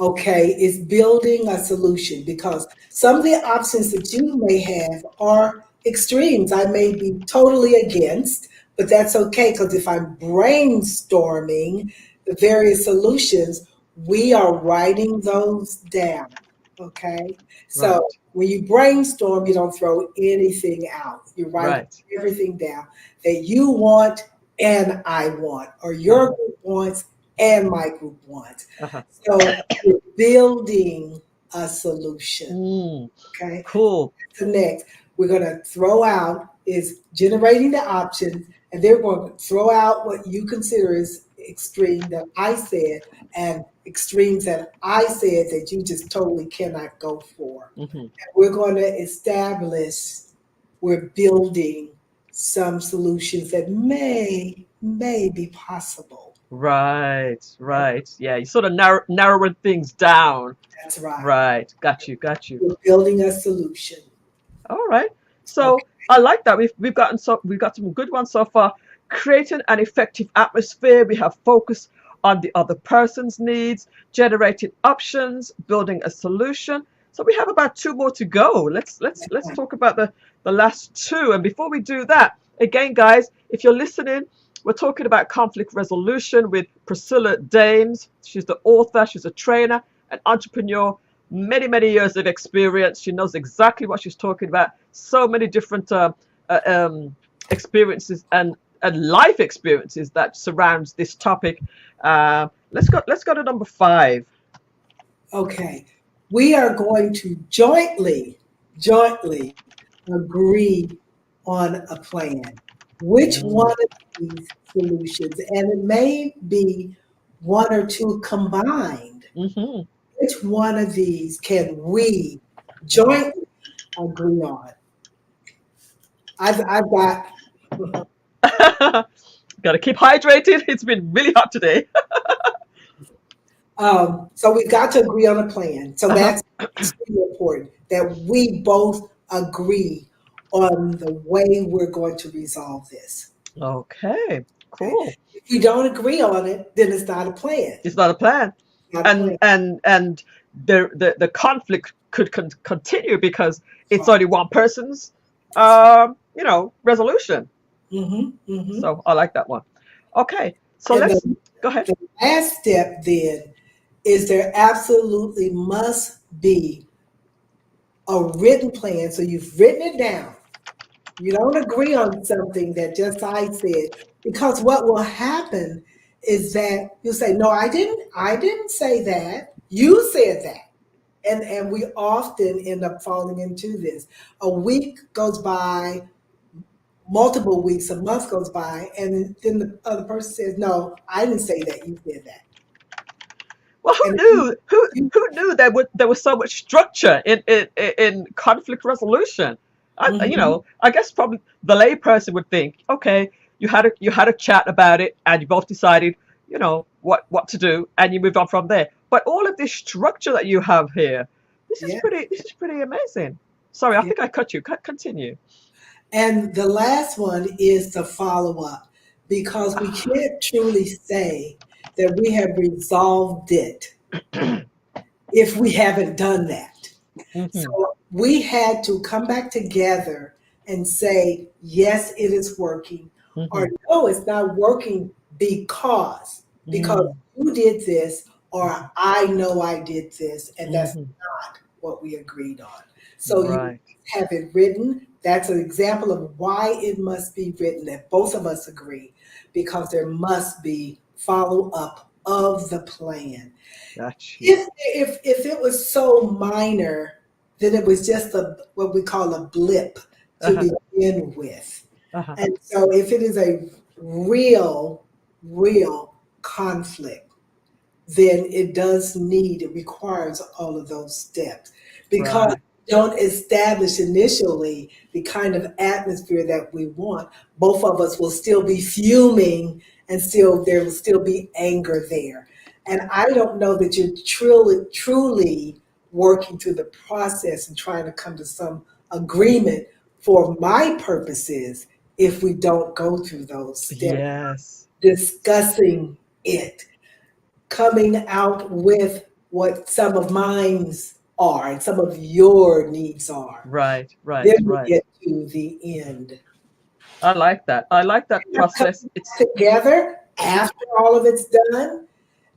Speaker 2: Okay, is building a solution because some of the options that you may have are extremes. I may be totally against, but that's okay because if I'm brainstorming the various solutions, we are writing those down. Okay, so
Speaker 1: Right.
Speaker 2: when you brainstorm, you don't throw anything out. You write
Speaker 1: Right.
Speaker 2: everything down that you want and I want, or your
Speaker 1: Uh-huh.
Speaker 2: group wants and my group wants.
Speaker 1: Uh-huh.
Speaker 2: So we're building a solution.
Speaker 1: Mm,
Speaker 2: Okay.
Speaker 1: cool.
Speaker 2: So next, we're going to throw out is generating the options, and they're going to throw out what you consider is extreme that I said, and extremes that I said that you just totally cannot go for.
Speaker 1: Hmm.
Speaker 2: We're going to establish, we're building some solutions that may be possible.
Speaker 1: Right. Right. Yeah. You sort of narrowing things down.
Speaker 2: That's right.
Speaker 1: Right. Got you. Got you.
Speaker 2: We're building a solution.
Speaker 1: All right.
Speaker 2: Okay.
Speaker 1: So I like that. We've got some good ones so far. Creating an effective atmosphere. We have focus on the other person's needs, generating options, building a solution. So we have about two more to go. Let's talk about the last two. And before we do that, again, guys, if you're listening, we're talking about conflict resolution with Priscilla Dames. She's the author. She's a trainer, an entrepreneur, many years of experience. She knows exactly what she's talking about. So many different uh, um, experiences and life experiences that surrounds this topic. Let's go to number five.
Speaker 2: Okay. We are going to jointly agree on a plan. Which one
Speaker 1: Mm,
Speaker 2: of these solutions, and it may be one or two combined,
Speaker 1: hmm.
Speaker 2: which one of these can we jointly agree on? I've got,
Speaker 1: Got to keep hydrated. It's been really hot today.
Speaker 2: So we've got to agree on a plan. So
Speaker 1: Uh-huh.
Speaker 2: that's extremely important that we both agree on the way we're going to resolve this.
Speaker 1: Okay,
Speaker 2: Okay.
Speaker 1: cool.
Speaker 2: If we don't agree on it, then it's not a plan.
Speaker 1: It's not a plan.
Speaker 2: Not a
Speaker 1: And
Speaker 2: plan.
Speaker 1: the conflict could continue because it's
Speaker 2: Right.
Speaker 1: only one person's
Speaker 2: That's
Speaker 1: resolution.
Speaker 2: mm-hmm, mm-hmm.
Speaker 1: So I like that one. Okay, so
Speaker 2: And
Speaker 1: let's go ahead.
Speaker 2: the last step then is there absolutely must be a written plan. So you've written it down. You don't agree on something that just I said, because what will happen is that you'll say, "No, I didn't say that. You said that." And we often end up falling into this. A week goes by, multiple weeks, a month goes by, and then the other person says, "No, I didn't say that. You said that."
Speaker 1: Well, who
Speaker 2: And
Speaker 1: knew? Who
Speaker 2: you,
Speaker 1: who knew there was so much structure in conflict resolution?
Speaker 2: mhm,
Speaker 1: I guess probably the layperson would think, okay, you had a chat about it, and you both decided, what to do, and you moved on from there. But all of this structure that you have here, this is
Speaker 2: yeah,
Speaker 1: pretty amazing. Sorry, I
Speaker 2: yeah.
Speaker 1: think I cut you. Continue.
Speaker 2: And the last one is the follow up, because we can't truly say that we have resolved it if we haven't done that.
Speaker 1: Hmm.
Speaker 2: So we had to come back together and say, yes, it is working, or
Speaker 1: Hmm.
Speaker 2: no, it's not working because
Speaker 1: Hmm.
Speaker 2: you did this, or I know I did this, and that's
Speaker 1: Hmm.
Speaker 2: not what we agreed on. So you
Speaker 1: Right.
Speaker 2: have it written. That's an example of why it must be written, that both of us agree, because there must be follow up of the plan.
Speaker 1: Got you.
Speaker 2: If it was so minor, then it was just a what we call a blip to
Speaker 1: Uh-huh.
Speaker 2: begin with.
Speaker 1: Uh-huh.
Speaker 2: And so if it is a real conflict, then it requires all of those steps, because
Speaker 1: Right.
Speaker 2: don't establish initially the kind of atmosphere that we want, both of us will still be fuming, and still there will still be anger there. And I don't know that you're truly working through the process and trying to come to some agreement for my purposes if we don't go through those steps,
Speaker 1: Yes.
Speaker 2: discussing it, coming out with what some of mine's are and some of your needs are.
Speaker 1: Right,
Speaker 2: Then
Speaker 1: right,
Speaker 2: we
Speaker 1: right.
Speaker 2: get to the end.
Speaker 1: I like that. I like that
Speaker 2: Coming
Speaker 1: process. It's
Speaker 2: together after all of it's done,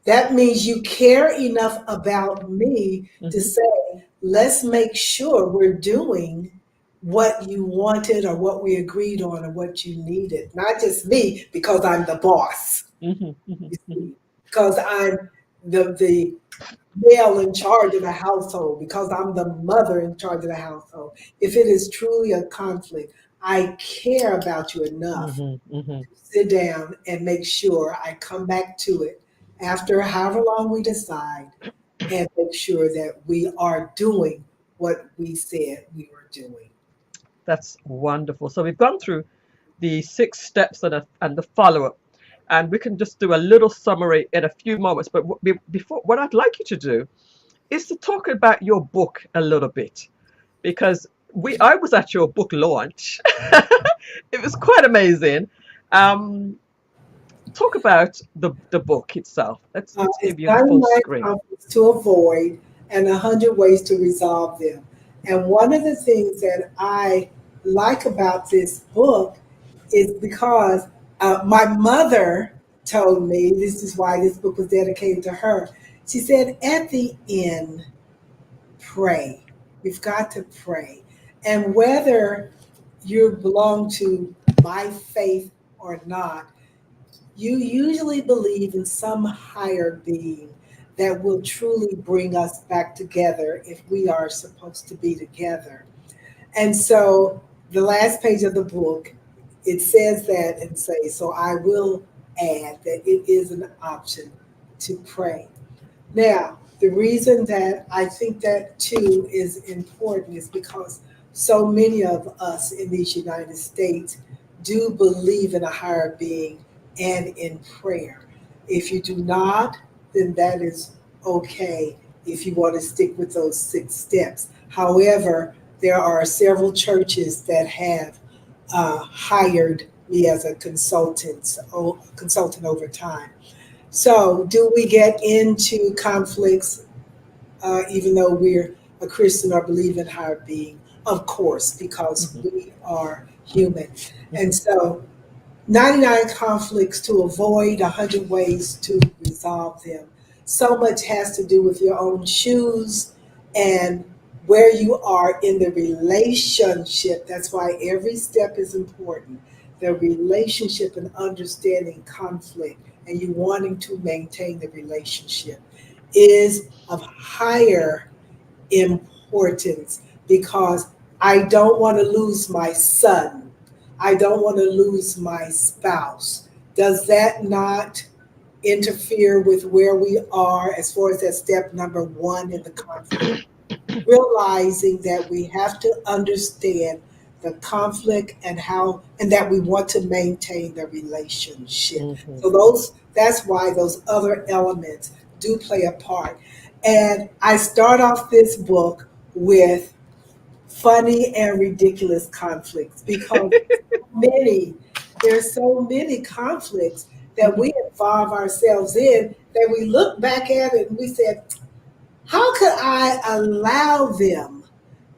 Speaker 2: that means you care enough about me to
Speaker 1: hmm
Speaker 2: say, let's make sure we're doing what you wanted or what we agreed on or what you needed. Not just me because I'm the boss, you see, because I'm the male in charge of the household, because I'm the mother in charge of the household. If it is truly a conflict, I care about you enough
Speaker 1: hmm hmm
Speaker 2: to sit down and make sure I come back to it after however long we decide, and make sure that we are doing what we said we were doing.
Speaker 1: That's wonderful. So we've gone through the 6 steps and the follow-up, and we can just do a little summary in a few moments. But before, what I'd like you to do is to talk about your book a little bit, because I was at your book launch. It was quite amazing. Um, Talk about the book itself. Let's
Speaker 2: It's
Speaker 1: give you the full
Speaker 2: 99
Speaker 1: screen.
Speaker 2: conflicts to avoid and 100 ways to resolve them. And one of the things that I like about this book is because my mother told me, this is why this book was dedicated to her. She said, at the end, pray. We've got to pray. And whether you belong to my faith or not, you usually believe in some higher being that will truly bring us back together if we are supposed to be together. And so the last page of the book, it says that and say, so I will add that it is an option to pray. Now, the reason that I think that too is important is because so many of us in these United States do believe in a higher being, and in prayer. If you do not, then that is okay if you want to stick with those 6 steps. However, there are several churches that have hired me as a consultant over time. So, do we get into conflicts even though we're a Christian or believe in higher being? Of course, because
Speaker 1: Hmm.
Speaker 2: we are human. And
Speaker 1: Hmm.
Speaker 2: so 99 conflicts to avoid, 100 ways to resolve them. So much has to do with your own shoes and where you are in the relationship. That's why every step is important. The relationship and understanding conflict and you wanting to maintain the relationship is of higher importance because I don't want to lose my son. I don't want to lose my spouse. Does that not interfere with where we are as far as that step number one in the conflict? Realizing that we have to understand the conflict and how and that we want to maintain the relationship.
Speaker 1: Hmm.
Speaker 2: So that's why those other elements do play a part. And I start off this book with funny and ridiculous conflicts because many there's so many conflicts that
Speaker 1: Hmm.
Speaker 2: we involve ourselves in that we look back at it and we said, how could I allow them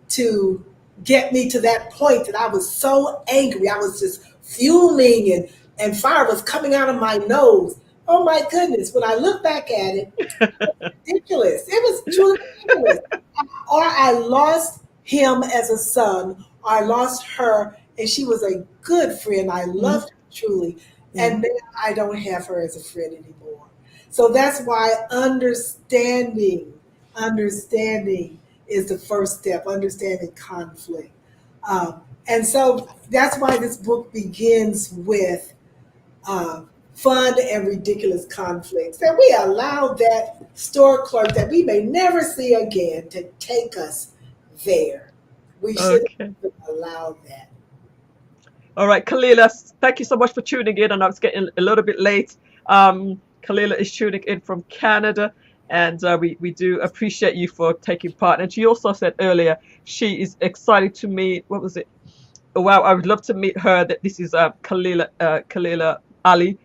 Speaker 2: to get me to that point that I was so angry? I was just fuming and fire was coming out of my nose. Oh my goodness, when I look back at it, ridiculous. It was truly ridiculous. Or I lost him as a son, or I lost her, and she was a good friend. I loved her truly, and
Speaker 1: Hmm.
Speaker 2: now I don't have her as a friend anymore. So that's why understanding is the first step. Understanding conflict, and so that's why this book begins with uh, fun and ridiculous conflicts. That we allow that store clerk that we may never see again to take us there. We shouldn't
Speaker 1: Okay.
Speaker 2: allow that.
Speaker 1: All right, Kalila, thank you so much for tuning in. I know it's getting a little bit late. Kalila is tuning in from Canada, and we do appreciate you for taking part. And she also said earlier she is excited to meet, what was it? Oh, wow, I would love to meet her. That this is Kalila Ali.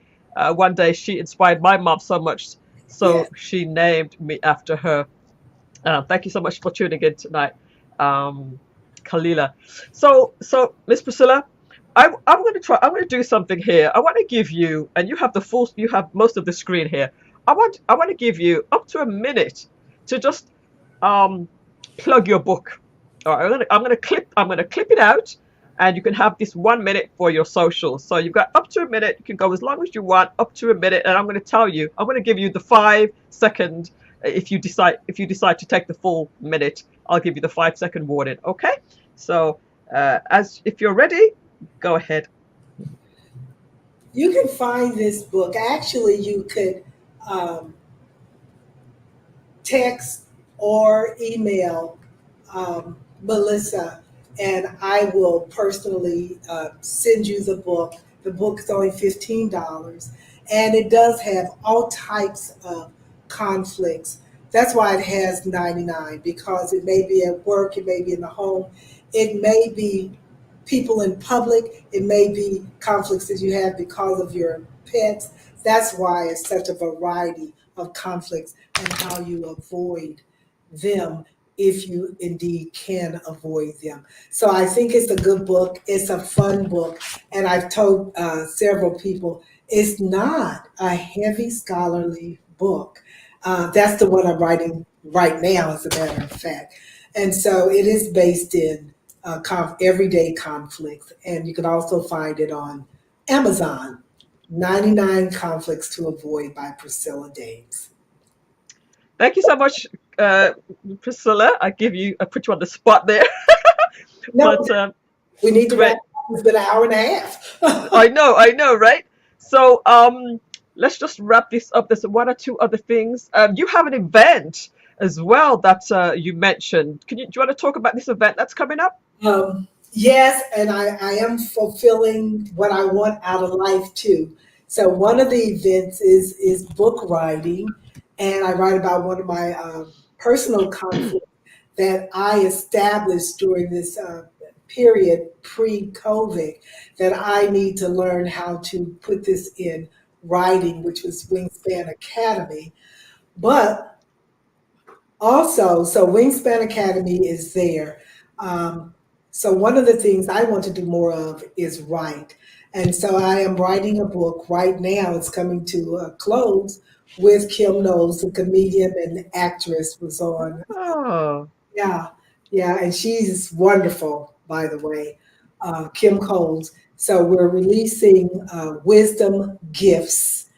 Speaker 1: One day she inspired my mom so much, so
Speaker 2: Yes.
Speaker 1: she named me after her. Thank you so much for tuning in tonight, um, Kalila. So Miss Priscilla, I'm going to try. I'm going to do something here. I want to give you, and you have the full. You have most of the screen here. I want to give you up to a minute to just um, plug your book. All right, I'm going to clip it out, and you can have this 1 minute for your socials. So you've got up to a minute. You can go as long as you want, up to a minute, and I'm going to tell you. I'm going to give you the 5 second. If you decide to take the full minute, I'll give you the 5 second warning. Okay. So as if you're ready, go ahead.
Speaker 2: You can find this book. Actually, you could um, text or email Melissa, and I will personally send you the book. The book is only $15, and it does have all types of conflicts. That's why it has 99 because it may be at work, it may be in the home, it may be people in public, it may be conflicts that you have because of your pets. That's why it's such a variety of conflicts and how you avoid them if you indeed can avoid them. So I think it's a good book. It's a fun book. And I've told several people it's not a heavy scholarly book. That's the one I'm writing right now, as a matter of fact. And so it is based in everyday conflicts. And you can also find it on Amazon. 99 Conflicts to Avoid by Priscilla Dames.
Speaker 1: Thank you so much, uh, Priscilla. I put you on the spot there,
Speaker 2: No,
Speaker 1: but
Speaker 2: we need to wrap
Speaker 1: great.
Speaker 2: up. It's been an hour and a half.
Speaker 1: I know, right? So let's just wrap this up. There's one or two other things. You have an event as well that you mentioned. Do you want to talk about this event that's coming up?
Speaker 2: Yes, and I am fulfilling what I want out of life too. So one of the events is book writing, and I write about one of my personal conflicts that I established during this period pre-COVID, that I need to learn how to put this in writing, which was Wingspan Academy. But also, so Wingspan Academy is there. Um, so one of the things I want to do more of is write. And so I am writing a book right now. It's coming to a close with Kim Knowles, the comedian and actress, was on.
Speaker 1: Oh,
Speaker 2: Yeah, yeah, and she's wonderful, by the way, Kim Coles. So we're releasing wisdom gifts,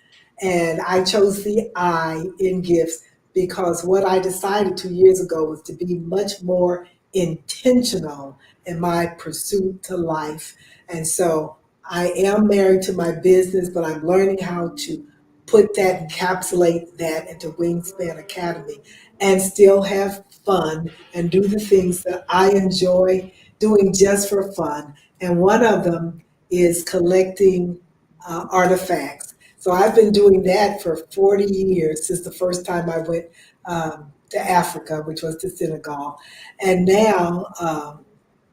Speaker 2: and I chose the I in gifts because what I decided 2 years ago was to be much more intentional in my pursuit to life. And so I am married to my business, but I'm learning how to put that, encapsulate that into Wingspan Academy and still have fun and do the things that I enjoy doing just for fun. And one of them is collecting artifacts. So I've been doing that for 40 years since the first time I went to Africa, which was to Senegal. And now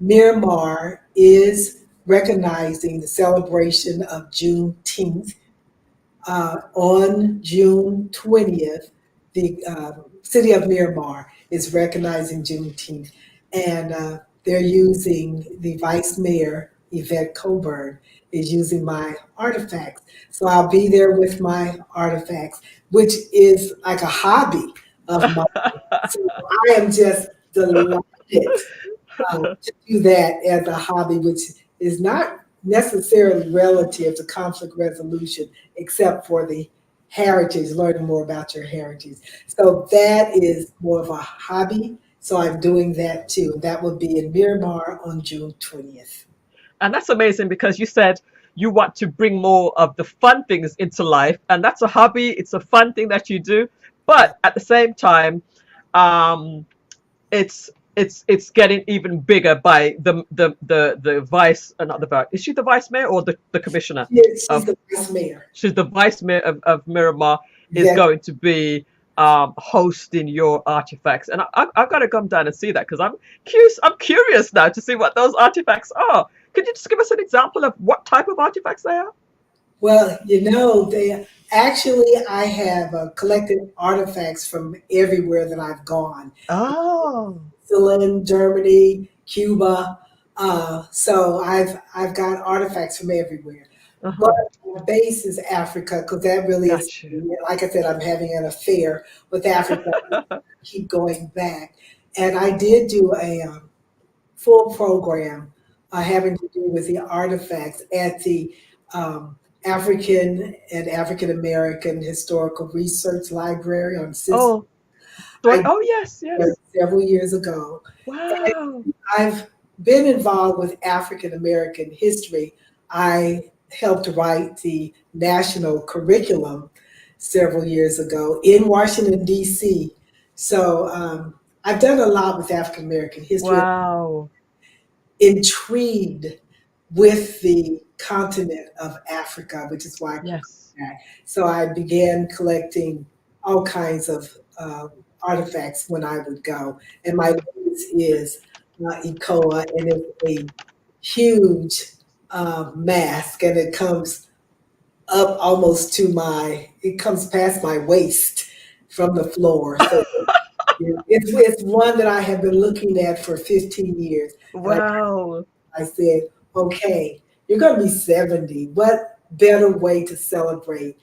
Speaker 2: Myanmar is recognizing the celebration of Juneteenth on June 20th, the city of Miramar is recognizing Juneteenth, and they're using the vice mayor, Yvette Coburn, is using my artifacts. So I'll be there with my artifacts, which is like a hobby of mine. So I am just delighted to do that as a hobby, which is not necessarily relative to conflict resolution, except for the heritage, learning more about your heritage. So that is more of a hobby. So I'm doing that too. That will be in Miramar on June 20th.
Speaker 1: and that's amazing because you said you want to bring more of the fun things into life, and that's a hobby. It's a fun thing that you do,
Speaker 2: Yeah.
Speaker 1: but at the same time, um, it's getting even bigger by the vice, not the vice. Is she the vice mayor or the commissioner
Speaker 2: She's
Speaker 1: of?
Speaker 2: the vice mayor.
Speaker 1: She's the vice mayor of Miramar, is
Speaker 2: Yes.
Speaker 1: going to be hosting your artifacts, and I've got to come down and see that because I'm curious now to see what those artifacts are. Could you just give us an example of what type of artifacts they are?
Speaker 2: Well, they actually, I have collected artifacts from everywhere that I've gone.
Speaker 1: Oh,
Speaker 2: Switzerland, Germany, Cuba. So I've got artifacts from everywhere. But
Speaker 1: uh-huh.
Speaker 2: my base is Africa because that really is,
Speaker 1: Got you.
Speaker 2: like I said, I'm having an affair with Africa. Keep going back, and I did do a full program having to do with the artifacts at the African and African American Historical Research Library on Cis.
Speaker 1: Oh,
Speaker 2: I did
Speaker 1: oh yes,
Speaker 2: that
Speaker 1: yes.
Speaker 2: several years ago.
Speaker 1: Wow.
Speaker 2: I've been involved with African American history. I helped write the national curriculum several years ago in Washington, D.C. So I've done a lot with African American history,
Speaker 1: Wow.
Speaker 2: intrigued with the continent of Africa, which is why I come
Speaker 1: Yes.
Speaker 2: back. So I began collecting all kinds of artifacts when I would go. And my latest is ECOA, and it's a huge mask, and it comes up almost to it comes past my waist from the floor. So it's one that I have been looking at for 15 years. And
Speaker 1: Wow.
Speaker 2: I said, okay, you're going to be 70. What better way to celebrate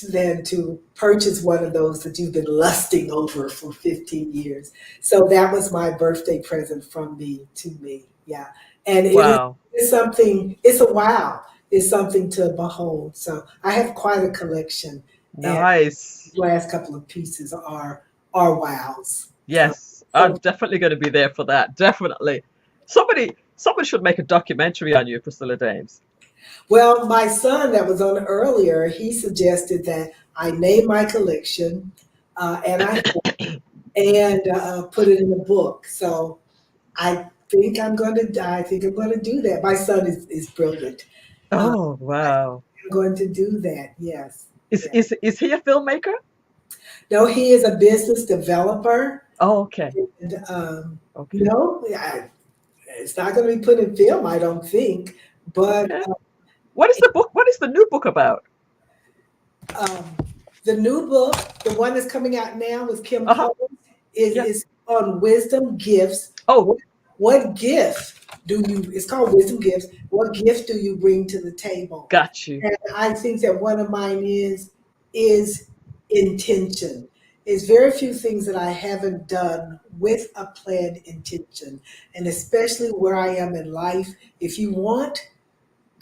Speaker 2: than to purchase one of those that you've been lusting over for 15 years? So that was my birthday present from me to me. Yeah. And
Speaker 1: Wow.
Speaker 2: it's something, it's a wow. It's something to behold. So I have quite a collection. And
Speaker 1: Nice.
Speaker 2: the last couple of pieces are wows. So,
Speaker 1: Yes, I'm
Speaker 2: so
Speaker 1: definitely going to be there for that. Definitely. Somebody should make a documentary on you, Priscilla James.
Speaker 2: well, my son that was on earlier, he suggested that I name my collection, and put it in a book. So I think I'm going to do that. My son is brilliant. Uh,
Speaker 1: Oh, wow.
Speaker 2: I'm going to do that. Yes.
Speaker 1: Is
Speaker 2: Yes.
Speaker 1: is he a filmmaker?
Speaker 2: No, he is a business developer.
Speaker 1: Oh, okay.
Speaker 2: And,
Speaker 1: Okay.
Speaker 2: it's not going to be put in film, I don't think. But
Speaker 1: Okay. What is the book? What is the new book about?
Speaker 2: um, the new book, the one that's coming out now with Kim
Speaker 1: Uh huh.
Speaker 2: Coles, is,
Speaker 1: Yeah.
Speaker 2: is on wisdom gifts.
Speaker 1: Oh,
Speaker 2: What gift it's called Wisdom Gifts. What gift do you bring to the table?
Speaker 1: got you.
Speaker 2: And I think that one of mine is intention. There's very few things that I haven't done with a planned intention. And especially where I am in life, if you want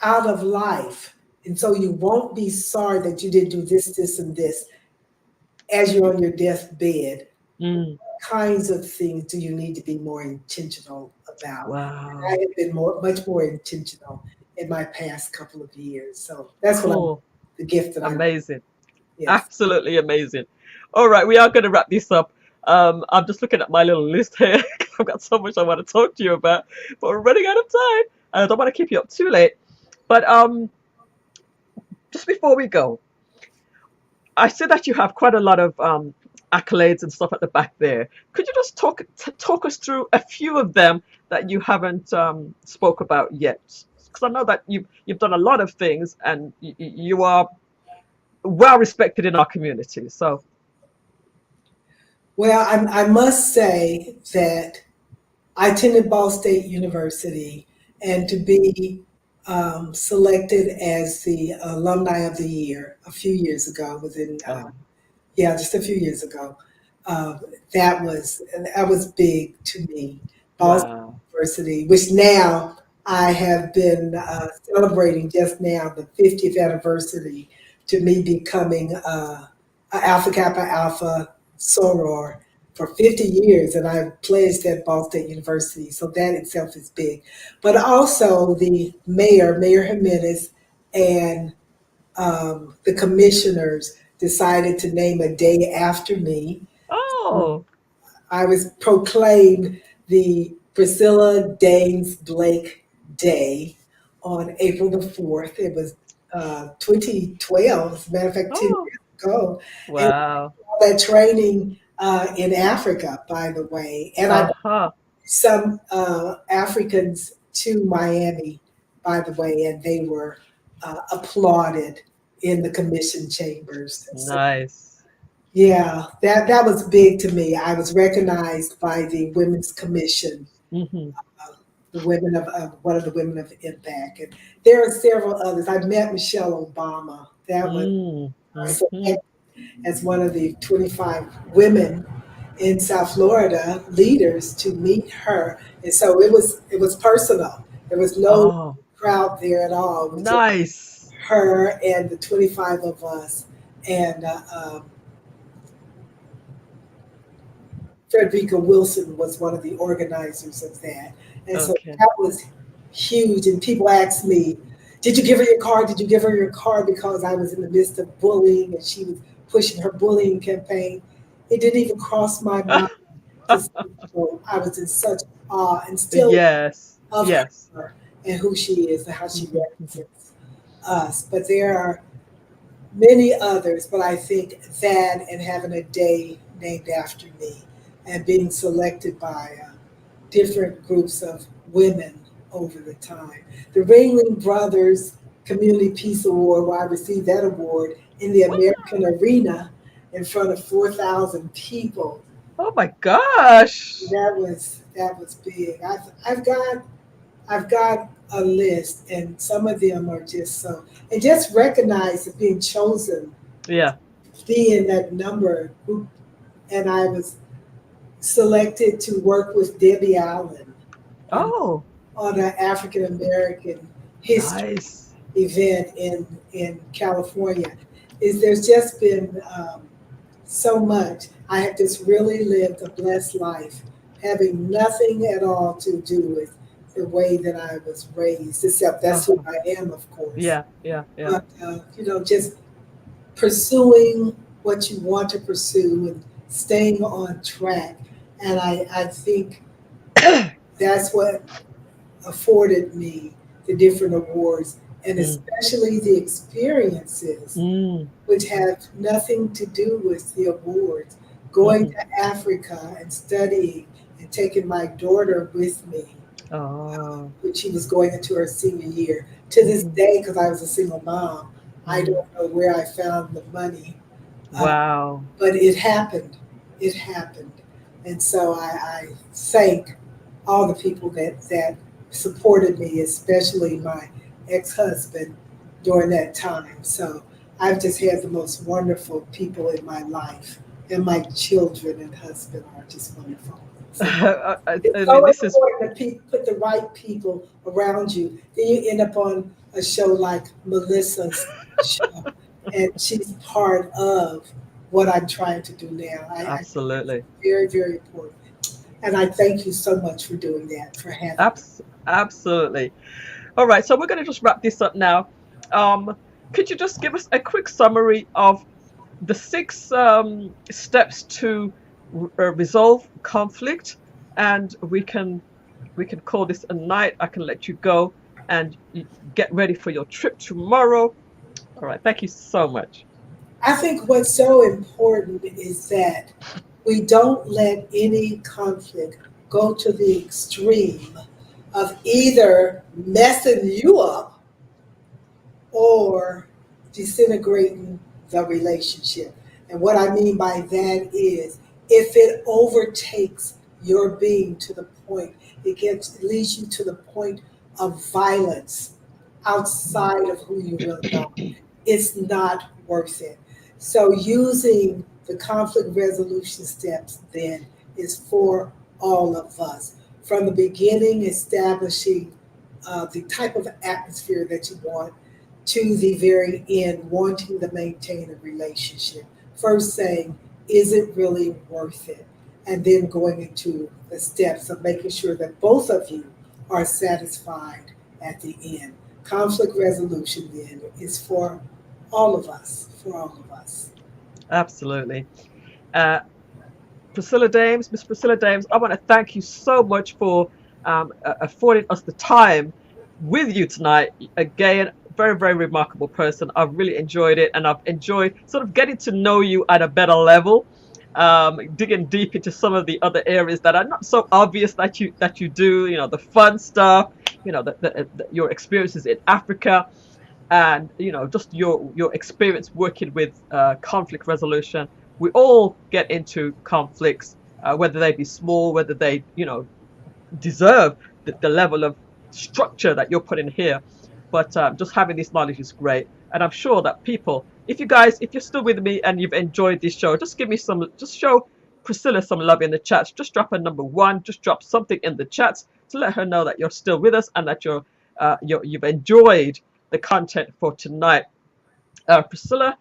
Speaker 2: out of life, and so you won't be sorry that you didn't do this, this, and this as you're on your deathbed,
Speaker 1: Mm,
Speaker 2: kinds of things do you need to be more intentional about? And I
Speaker 1: wow.
Speaker 2: have been much more intentional in my past couple of years. So that's what
Speaker 1: Cool.
Speaker 2: the gift that I,
Speaker 1: Amazing.
Speaker 2: yes.
Speaker 1: Absolutely amazing. All right, we are going to wrap this up. I'm just looking at my little list here. I've got so much I want to talk to you about, but we're running out of time. I don't want to keep you up too late. But just before we go, I see that you have quite a lot of accolades and stuff at the back there. Could you just talk us through a few of them that you haven't spoke about yet? Because I know that you've done a lot of things, and you are well respected in our community. So,
Speaker 2: Well, I must say that I attended Ball State University, and to be selected as the alumni of the year a few years ago, within
Speaker 1: oh,
Speaker 2: yeah, just a few years ago. Uh, that was big to me. Boston
Speaker 1: wow.
Speaker 2: University, which now I have been celebrating just now the 50th anniversary to me becoming a Alpha Kappa Alpha soror for 50 years, and I've pledged at Ball State University. So that itself is big, but also the Mayor Jimenez, and the commissioners decided to name a day after me.
Speaker 1: Oh,
Speaker 2: I was proclaimed the Priscilla Daines Blake Day on April the 4th. It was 2012, as a matter of fact, 10
Speaker 1: oh,
Speaker 2: years ago. And
Speaker 1: wow.
Speaker 2: all that training in Africa, by the way. And I brought
Speaker 1: Uh-huh.
Speaker 2: some Africans to Miami, by the way, and they were applauded in the commission chambers. So
Speaker 1: Nice.
Speaker 2: yeah, that was big to me. I was recognized by the Women's Commission,
Speaker 1: Hmm.
Speaker 2: the women of one of the women of impact, and there are several others. I met Michelle Obama. That was
Speaker 1: Mm, hmm.
Speaker 2: selected as one of the 25 women in South Florida leaders to meet her, and so it was personal. There was no
Speaker 1: Oh,
Speaker 2: crowd there at all. It was just
Speaker 1: nice.
Speaker 2: her and the 25 of us, and Frederica Wilson was one of the organizers of that. And so
Speaker 1: Okay.
Speaker 2: that was huge. And people asked me, did you give her your card? Did you give her your card? Because I was in the midst of bullying and she was pushing her bullying campaign. It didn't even cross my mind to say so. I was in such awe and still
Speaker 1: Yes.
Speaker 2: of
Speaker 1: Yes.
Speaker 2: her and who she is and how she
Speaker 1: Mhm, mhm.
Speaker 2: represents us. But there are many others, but I think that and having a day named after me and being selected by different groups of women over the time. The Ringling Brothers Community Peace Award, where I received that award in the American Arena in front of 4,000 people.
Speaker 1: Oh my gosh.
Speaker 2: That was big. I've got a list, and some of them are just so. And just recognize that being chosen,
Speaker 1: Yeah.
Speaker 2: be in that number group, and I was selected to work with Debbie Allen on
Speaker 1: Oh,
Speaker 2: an African American history
Speaker 1: nice.
Speaker 2: event in California. Is there's just been so much. I have just really lived a blessed life, having nothing at all to do with the way that I was raised, except that's who
Speaker 1: Uh-huh.
Speaker 2: I am, of course.
Speaker 1: Yeah, yeah, yeah.
Speaker 2: But just pursuing what you want to pursue and staying on track. And I think that's what afforded me the different awards and
Speaker 1: Mm,
Speaker 2: especially the experiences
Speaker 1: mm,
Speaker 2: which have nothing to do with the awards. Going
Speaker 1: mhm.
Speaker 2: to Africa and studying and taking my daughter with me
Speaker 1: Oh,
Speaker 2: when she was going into her senior year. To this
Speaker 1: mhm,
Speaker 2: day, because I was a single mom, I
Speaker 1: mm.
Speaker 2: don't know where I found the money, uh,
Speaker 1: Wow.
Speaker 2: but it happened. It happened. And so I thank all the people that supported me, especially my ex-husband during that time. So I've just had the most wonderful people in my life, and my children and husband are just wonderful. So it's
Speaker 1: I
Speaker 2: so
Speaker 1: mean, this is
Speaker 2: important to put the right people around you. Then you end up on a show like Melissa's show, and she's part of what I'm trying to do now. I think that's
Speaker 1: absolutely.
Speaker 2: very, very important. And I thank you so much for doing that, for having me.
Speaker 1: Absolutely. All right, so we're going to just wrap this up now. Um, could you just give us a quick summary of the six steps to resolve conflict, and we can call this a night. I can let you go and get ready for your trip tomorrow. All right, thank you so much.
Speaker 2: I think what's so important is that we don't let any conflict go to the extreme of either messing you up or disintegrating the relationship. And what I mean by that is if it overtakes your being to the point, it leads you to the point of violence outside of who you really are, it's not worth it. So using the conflict resolution steps then is for all of us. From the beginning, establishing the type of atmosphere that you want to the very end, wanting to maintain a relationship. First saying, is it really worth it? And then going into the steps of making sure that both of you are satisfied at the end. Conflict resolution then is for all of us, for all of us.
Speaker 1: Absolutely. Uh, Priscilla Dames, Miss Priscilla Dames, I want to thank you so much for affording us the time with you tonight. Again, very, very remarkable person. I've really enjoyed it, and I've enjoyed sort of getting to know you at a better level, digging deep into some of the other areas that are not so obvious that you do. You know, the fun stuff. You know, your experiences in Africa, and just your experience working with conflict resolution. We all get into conflicts, whether they be small, whether they deserve the level of structure that you're putting here. But just having this knowledge is great, and I'm sure that people, if you're still with me and you've enjoyed this show, just give me some, just show Priscilla some love in the chats. Just drop a number one, just drop something in the chats to let her know that you're still with us and that you've enjoyed the content for tonight. Priscilla,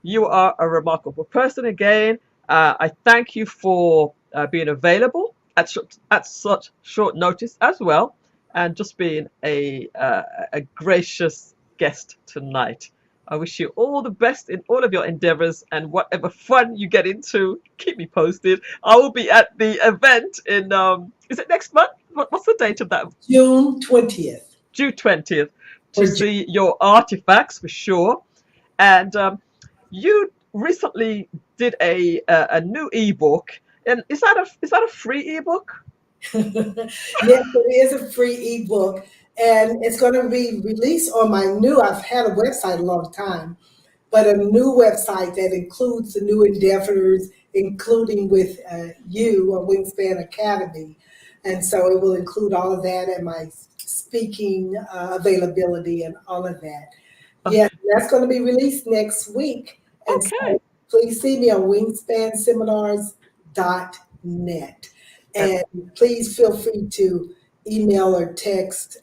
Speaker 1: you are a remarkable person again. I thank you for being available at such short notice as well, and just being a gracious guest tonight. I wish you all the best in all of your endeavors and whatever fun you get into. Keep me posted. I will be at the event in is it next month? What's the date of that?
Speaker 2: June 20th.
Speaker 1: June 20th, to
Speaker 2: Virginia.
Speaker 1: see your artifacts for sure. And you recently did a new ebook, and is that a free ebook?
Speaker 2: Yes, it is a free ebook, and it's going to be released on my new. I've had a website a long time, but a new website that includes the new endeavors, including with you on Wingspan Academy. And so it will include all of that and my speaking availability and all of that. Yes,
Speaker 1: Okay.
Speaker 2: that's going to be released next week. And so
Speaker 1: Okay.
Speaker 2: please see me on wingspanseminars.net.
Speaker 1: Uh,
Speaker 2: And please feel free to email or text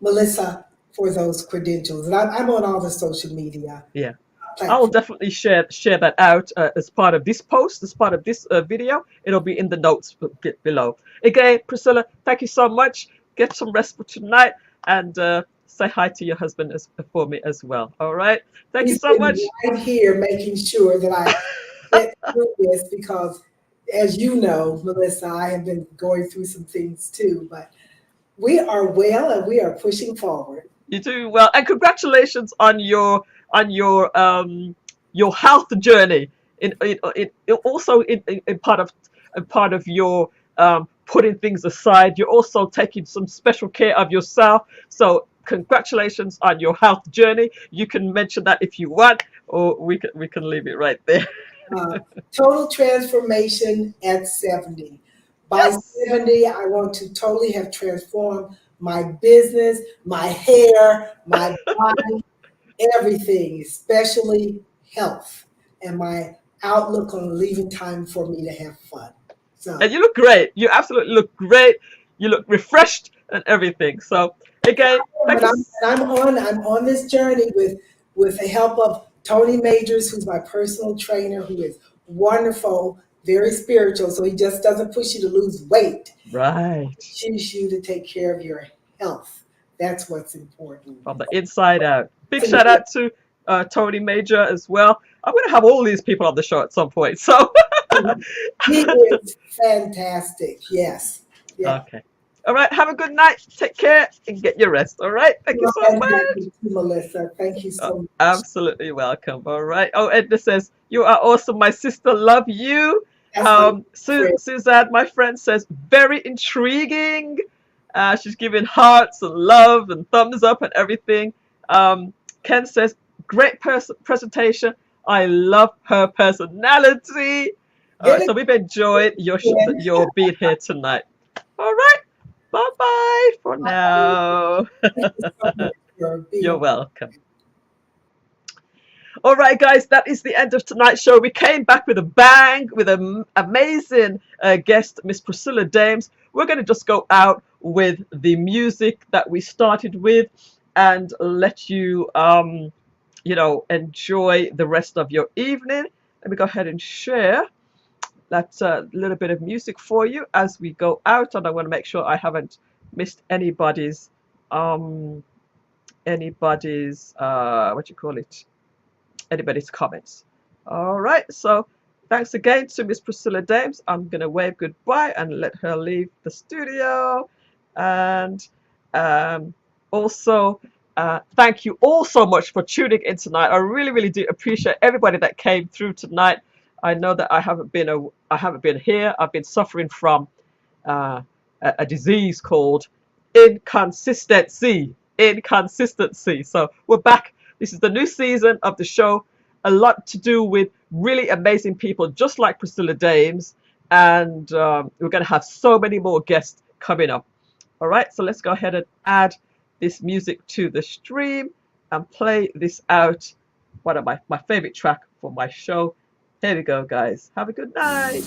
Speaker 2: Melissa for those credentials. And I'm on all the social media
Speaker 1: yeah. I will
Speaker 2: platforms.
Speaker 1: definitely share that out as part of this post, as part of this video. It'll be in the notes below. Again, Priscilla, thank you so much. Get some rest for tonight, and say hi to your husband for me as well. All right. Thank you
Speaker 2: He's
Speaker 1: so
Speaker 2: been
Speaker 1: much.
Speaker 2: right here making sure that I get through this because, as you know, Melissa, I have been going through some things too, but we are well and we are pushing forward.
Speaker 1: You're doing well, and congratulations on your health journey. Also in part of your putting things aside, you're also taking some special care of yourself. So congratulations on your health journey. You can mention that if you want, or we can leave it right there.
Speaker 2: Uh, Total transformation at 70. By
Speaker 1: Yes.
Speaker 2: 70, I want to totally have transformed my business, my hair, my body, everything, especially health and my outlook on leaving time for me to have fun.
Speaker 1: And
Speaker 2: So,
Speaker 1: you look great. You absolutely look great. You look refreshed and everything. So again, thank
Speaker 2: and
Speaker 1: you.
Speaker 2: I'm on this journey with the help of Tony Majors, who's my personal trainer, who is wonderful, very spiritual. So he just doesn't push you to lose weight.
Speaker 1: Right.
Speaker 2: Choose you to take care of your health. That's what's important.
Speaker 1: From the inside out. Big
Speaker 2: To me,
Speaker 1: shout out to Tony Major as well. I'm going to have all these people on the show at some point. So,
Speaker 2: he is fantastic. Yes. Yeah.
Speaker 1: okay. All right. Have a good night. Take care and get your rest. All right. Thank you so
Speaker 2: And
Speaker 1: much.
Speaker 2: thank you, Melissa. Thank you so much.
Speaker 1: Absolutely welcome. All right. Oh, Edna says, you are awesome. My sister, love you.
Speaker 2: That's my friend.
Speaker 1: Suzanne, my friend, says, very intriguing. She's giving hearts and love and thumbs up and everything. Ken says, great presentation. I love her personality. All
Speaker 2: Get
Speaker 1: right.
Speaker 2: it
Speaker 1: So we've enjoyed
Speaker 2: in.
Speaker 1: your being here tonight. All right. Bye bye for now.
Speaker 2: Thank you so much for being
Speaker 1: You're
Speaker 2: a
Speaker 1: welcome. All right, guys, that is the end of tonight's show. We came back with a bang with an amazing guest, Miss Priscilla Dames. We're going to just go out with the music that we started with and let you, enjoy the rest of your evening. Let me go ahead and share that little bit of music for you as we go out, and I want to make sure I haven't missed um, anybody's what you call it anybody's comments. All right, so thanks again to Miss Priscilla Dames. I'm going to wave goodbye and let her leave the studio. And also, thank you all so much for tuning in tonight. I really, really do appreciate everybody that came through tonight. I know that I haven't been here. I've been suffering from uh, a disease called inconsistency. Inconsistency. So we're back. This is the new season of the show. A lot to do with really amazing people, just like Priscilla Dames. And we're going to have so many more guests coming up. All right, so let's go ahead and add this music to the stream and play this out. One of my favorite track for my show. Here we go, guys. Have a good night.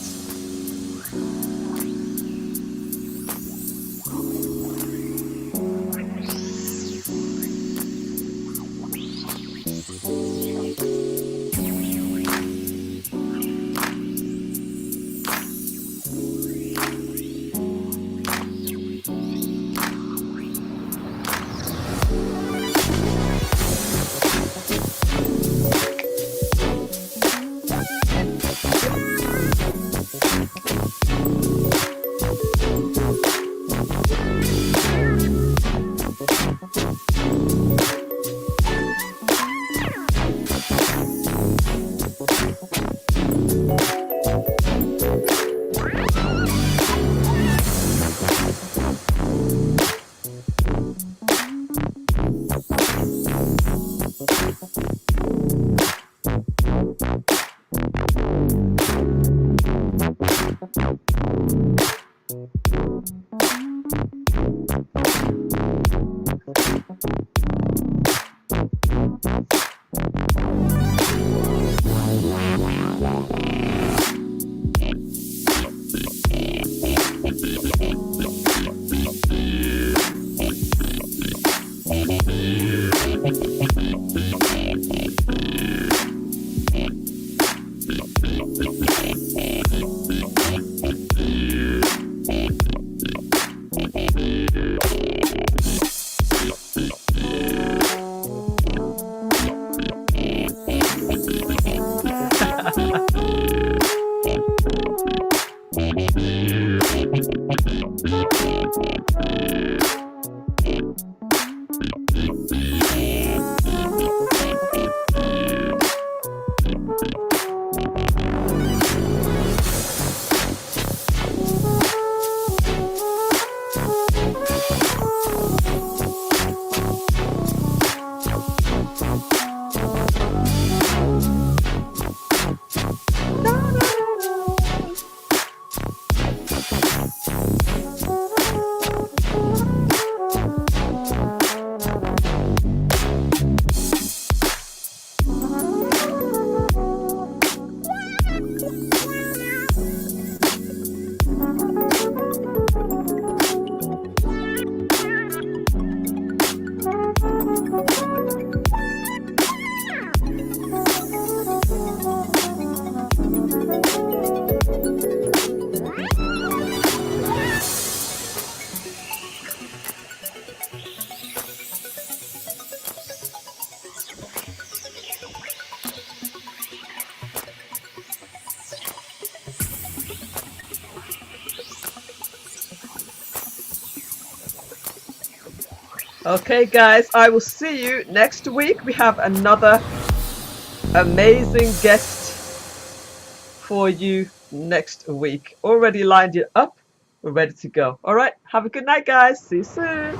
Speaker 1: Okay, guys, I will see you next week. We have another amazing guest for you next week. Already lined it up. We're ready to go. All right. Have a good night, guys. See you soon.